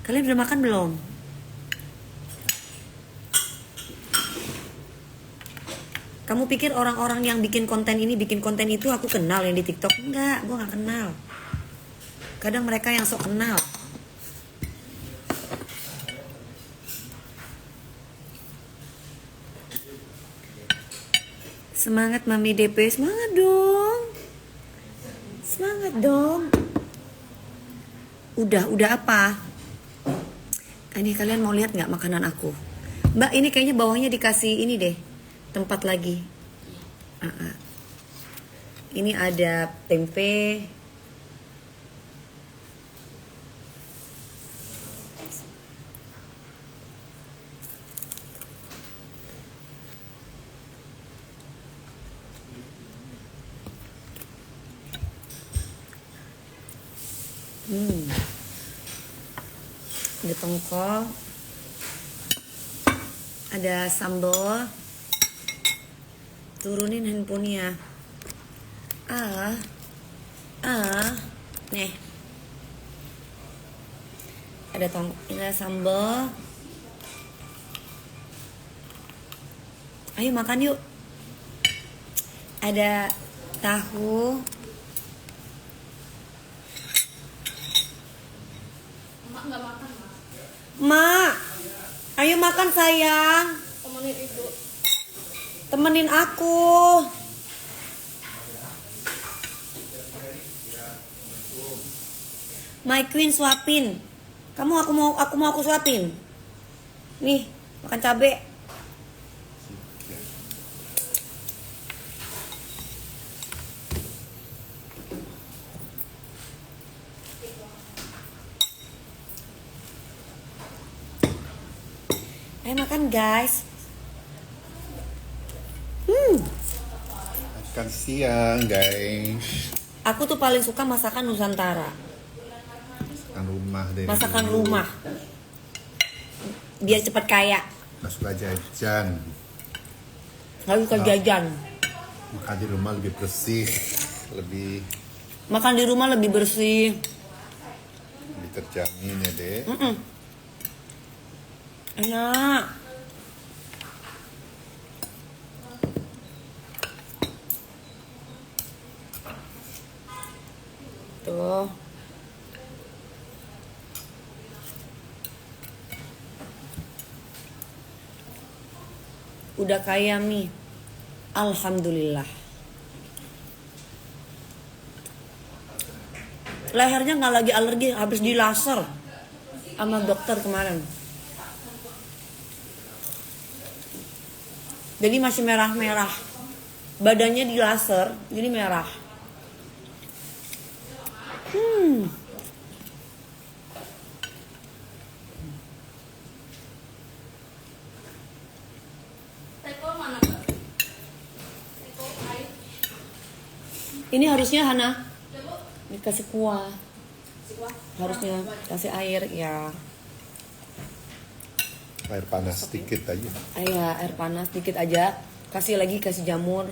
Speaker 1: Kalian udah makan belum? Kamu pikir orang-orang yang bikin konten itu aku kenal yang di TikTok? Enggak, gue gak kenal. Kadang mereka yang sok kenal. Semangat Mami DP, semangat dong. Udah apa? Ini kalian mau lihat nggak makanan aku? Mbak, ini kayaknya bawahnya dikasih ini deh, tempat lagi. Ini ada tempe. Ada tongkol, ada sambal. Turunin handphonenya. Nih. Ada sambal. Ayo makan yuk. Ada tahu. Mak, ayo makan sayang.
Speaker 2: Temenin ibu.
Speaker 1: Temenin aku. My queen suapin. Aku mau aku suapin. Nih, makan cabe. Ayo makan guys.
Speaker 3: Makan siang guys.
Speaker 1: Aku tuh paling suka masakan Nusantara. Masakan rumah. Biar cepat kaya.
Speaker 3: Nggak suka jajan.
Speaker 1: Nggak suka jajan.
Speaker 3: Makan di rumah lebih bersih,
Speaker 1: Makan di rumah lebih bersih.
Speaker 3: lebih terjamin ya deh.
Speaker 1: Enak. Tuh. Udah kaya Mi. Alhamdulillah. Lehernya nggak lagi alergi, habis di laser sama dokter kemarin. Jadi masih merah-merah. Badannya di laser, jadi merah. Ini harusnya Hana dikasih kuah. Harusnya kasih air ya.
Speaker 3: Air panas sedikit aja.
Speaker 1: Ya, air panas dikit aja. Kasih lagi, kasih jamur.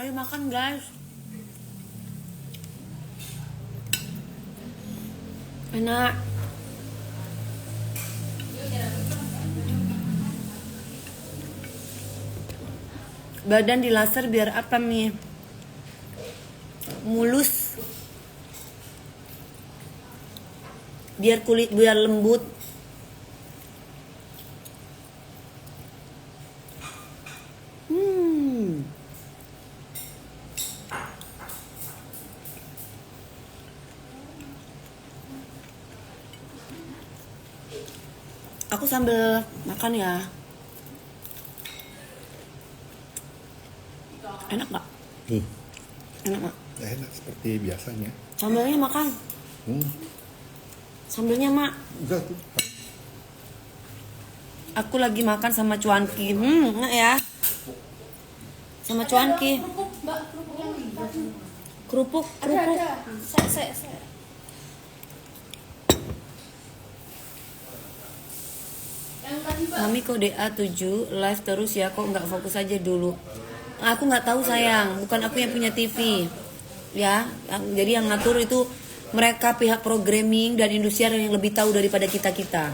Speaker 1: Ayo makan guys. Enak. Badan dilaser biar apa nih? Mulus. Biar kulit biar lembut. Aku sambil makan ya. Enak nggak? Enak nggak?
Speaker 3: Enak seperti biasanya.
Speaker 1: Sambalnya makan. Sambalnya mak.
Speaker 3: Enggak tuh.
Speaker 1: Aku lagi makan sama cuanki. Enak ya. Sama cuanki. Kerupuk.
Speaker 2: Saya.
Speaker 1: Mami kok DA 7 live terus ya, kok nggak fokus aja dulu. Aku nggak tahu sayang, bukan aku yang punya TV ya. Jadi yang ngatur itu mereka pihak programming dan industri yang lebih tahu daripada kita.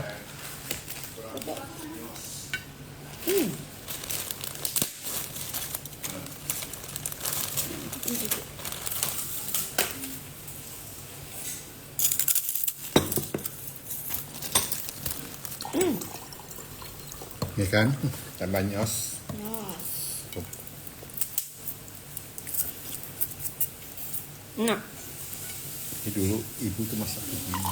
Speaker 3: Ini kan tambah nyos.
Speaker 1: Nah,
Speaker 3: Ini dulu ibu tuh masak begini.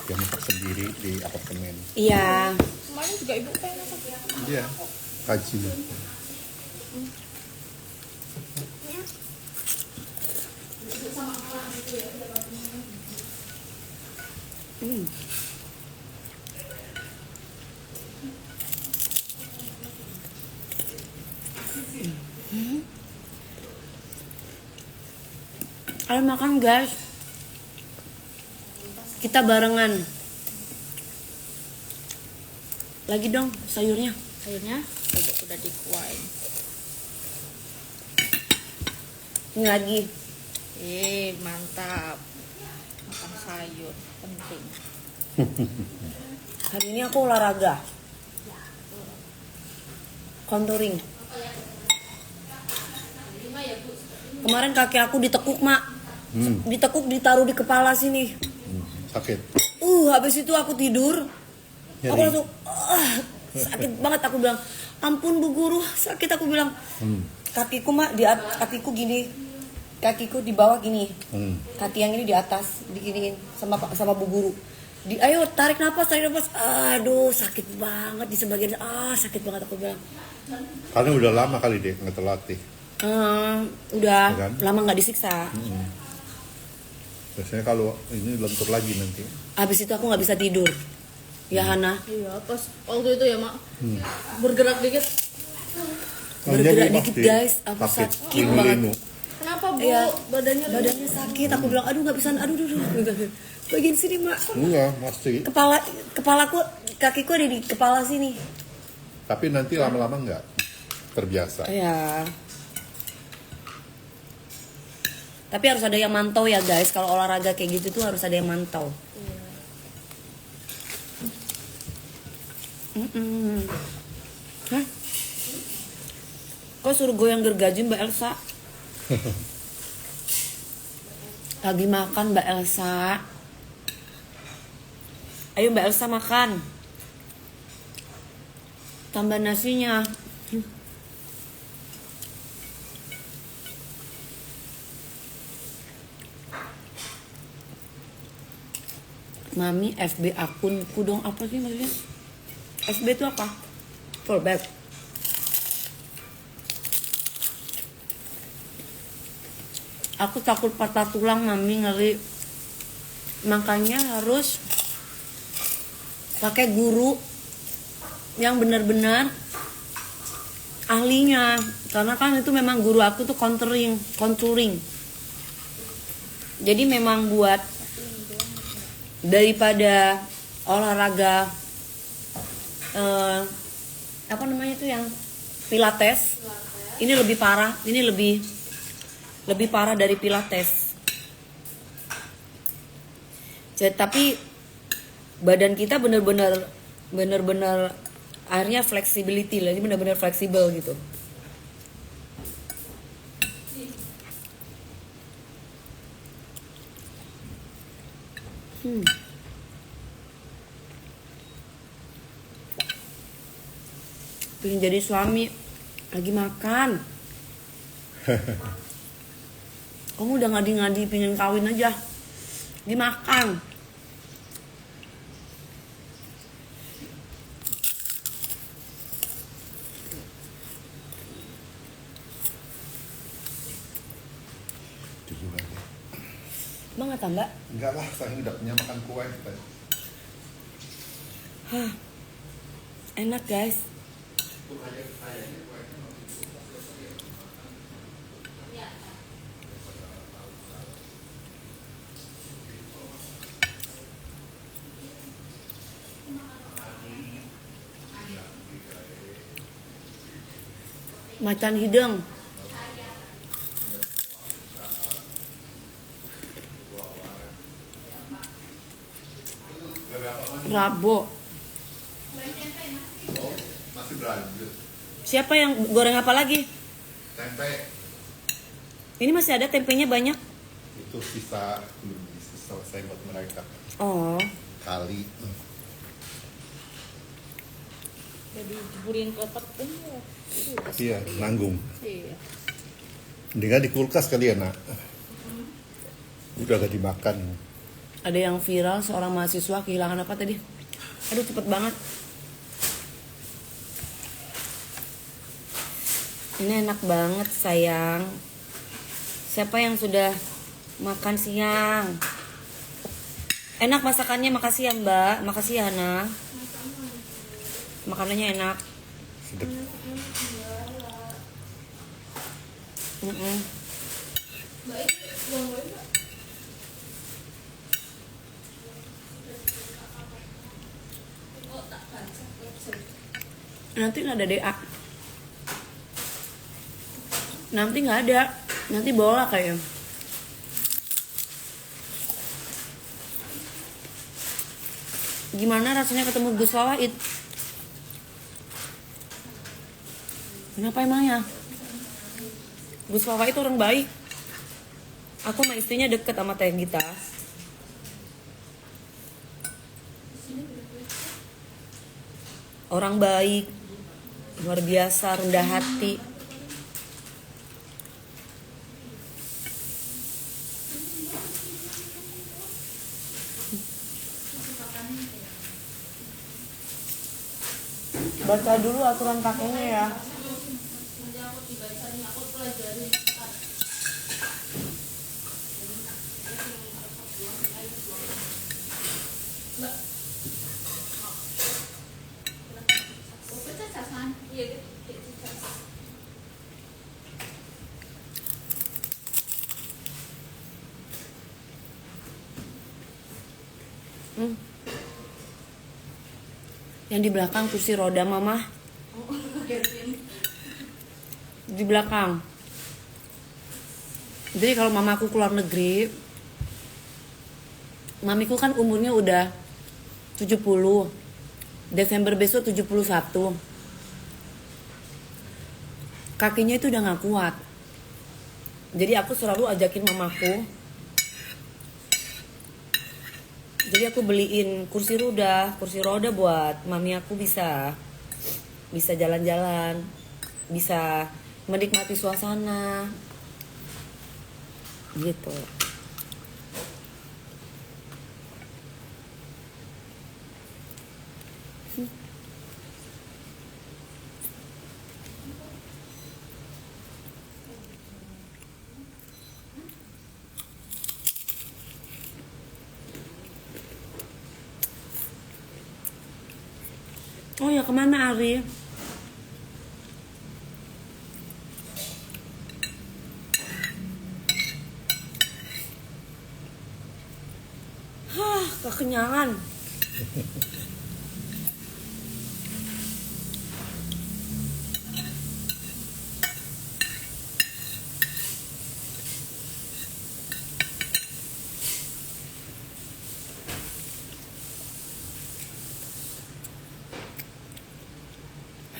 Speaker 3: Dia masak sendiri di apartemen.
Speaker 1: iya.
Speaker 2: Kemarin juga ibu pengen masak.
Speaker 3: Iya. Kaji.
Speaker 1: Ayo makan guys. Kita barengan. Lagi dong sayurnya.
Speaker 2: Sayurnya udah dikuain.
Speaker 1: Ini lagi.
Speaker 2: Mantap. Makan sayur penting.
Speaker 1: Hari ini aku olahraga. Contouring. Kemarin kaki aku ditekuk mak. Ditekuk ditaruh di kepala sini.
Speaker 3: Sakit.
Speaker 1: Habis itu aku tidur.
Speaker 3: Nyeri.
Speaker 1: Aku langsung sakit banget, aku bilang, ampun Bu Guru, sakit, aku bilang. Kakiku mak kakiku gini. Kakiku di bawah gini. Kaki yang ini di atas, diginiin sama Bu Guru. Ayo tarik nafas. Aduh, sakit banget di sebagian. Sakit banget aku bilang.
Speaker 3: Karena udah lama kali deh nggak terlatih.
Speaker 1: Udah
Speaker 3: Ya kan?
Speaker 1: lama nggak disiksa.
Speaker 3: Biasanya kalau ini lentur lagi nanti.
Speaker 1: Habis itu aku nggak bisa tidur. Ya Hana.
Speaker 2: Iya, pas waktu itu ya mak. Bergerak dikit.
Speaker 1: Bergerak
Speaker 3: Jadi
Speaker 1: dikit
Speaker 3: pasti
Speaker 1: guys, aku sakit banget.
Speaker 3: linu.
Speaker 2: Kenapa bu?
Speaker 1: Iya.
Speaker 2: Badannya
Speaker 1: Sakit. Aku bilang, aduh nggak bisa. Aduh. Bagian sini mak.
Speaker 3: Enggak, pasti.
Speaker 1: Kepalaku, kakiku ada di kepala sini.
Speaker 3: Tapi nanti lama-lama enggak terbiasa.
Speaker 1: Ya. Tapi harus ada yang mantau ya guys. Kalau olahraga kayak gitu tuh harus ada yang mantau. Hah? Kok suruh goyang gergaji Mbak Elsa? Lagi makan Mbak Elsa. Ayo Mbak Elsa makan. Tambah nasinya. Mami FB akunku dong, apa sih maksudnya? FB itu apa? Fallback. Aku takut patah tulang, Mami, ngeri. makanya harus pakai guru yang benar-benar ahlinya, karena kan itu memang guru aku tuh contouring. Jadi memang buat daripada olahraga apa namanya itu yang pilates, ini lebih parah, ini lebih parah dari pilates. Jadi, tapi badan kita bener-bener akhirnya flexibility lah, ini bener-bener fleksibel gitu. Pengen jadi suami lagi makan. Kamu udah ngadi-ngadi pengen kawin aja, dimakan.
Speaker 3: Tujuh lagi.
Speaker 1: Emang nggak tambah?
Speaker 3: Enggak lah, saya udah punya makan kue.
Speaker 1: Enak guys. Macan hidung. Rabo.
Speaker 3: Masih berlanjut.
Speaker 1: Siapa yang goreng apa lagi?
Speaker 3: Tempe
Speaker 1: Ini masih ada tempenya banyak.
Speaker 3: itu sisa belum selesai buat mereka.
Speaker 1: Oh,
Speaker 3: Kali.
Speaker 2: Jadi jeburin ke tepung ya.
Speaker 3: Iya, nanggung.
Speaker 2: Iya.
Speaker 3: Mendingan di kulkas kali ya, Nak. Udah gak dimakan.
Speaker 1: ada yang viral seorang mahasiswa kehilangan apa tadi? Aduh cepet banget. Ini enak banget sayang. Siapa yang sudah makan siang? Enak masakannya, makasih ya Mbak. Makasih ya Hana. Makanannya enak.
Speaker 3: Sedap.
Speaker 1: Nanti nggak ada DA. Nanti nggak ada. Nanti bola kayaknya. Gimana rasanya ketemu Gus Wawait? Kenapa emangnya? Gus Wawait itu orang baik. Aku sama istrinya deket sama Teh Gita. Orang baik, luar biasa, rendah hati. Baca dulu aturan pakainya ya. Yang di belakang kursi roda mama. Di belakang. Jadi kalau mamaku keluar negeri, mamiku kan umurnya udah 70. Desember besok 71. Kakinya itu udah gak kuat. Jadi aku selalu ajakin mamaku. Jadi aku beliin kursi roda buat mami aku bisa jalan-jalan, bisa menikmati suasana, gitu. Oh ya, kemana Ari? Hah, kekenyangan.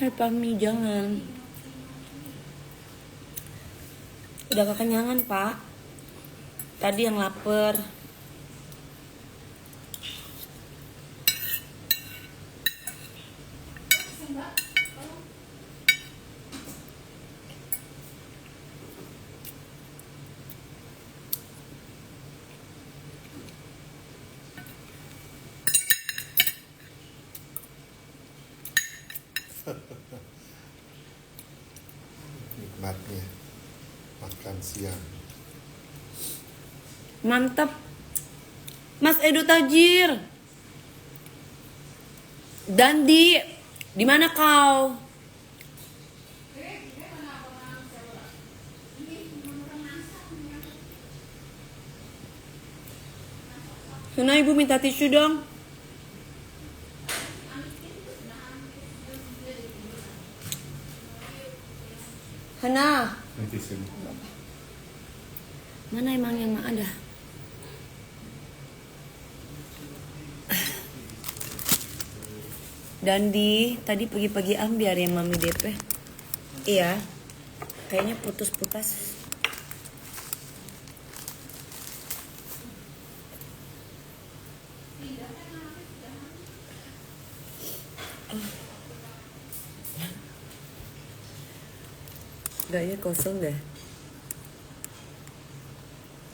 Speaker 1: Hai Pami, jangan. Udah kekenyangan, Pak. Tadi yang lapar.
Speaker 3: Nikmatnya makan siang.
Speaker 1: Mantap. Mas Edo Tajir. Dandi, di mana kau? Sana ibu minta tisu dong. Hana,
Speaker 3: Nanti sini.
Speaker 1: mana emang yang ada? Dandi, tadi pagi-pagi ambil yang mami DP. Iya, kayaknya putus-putus. Kayaknya kosong deh.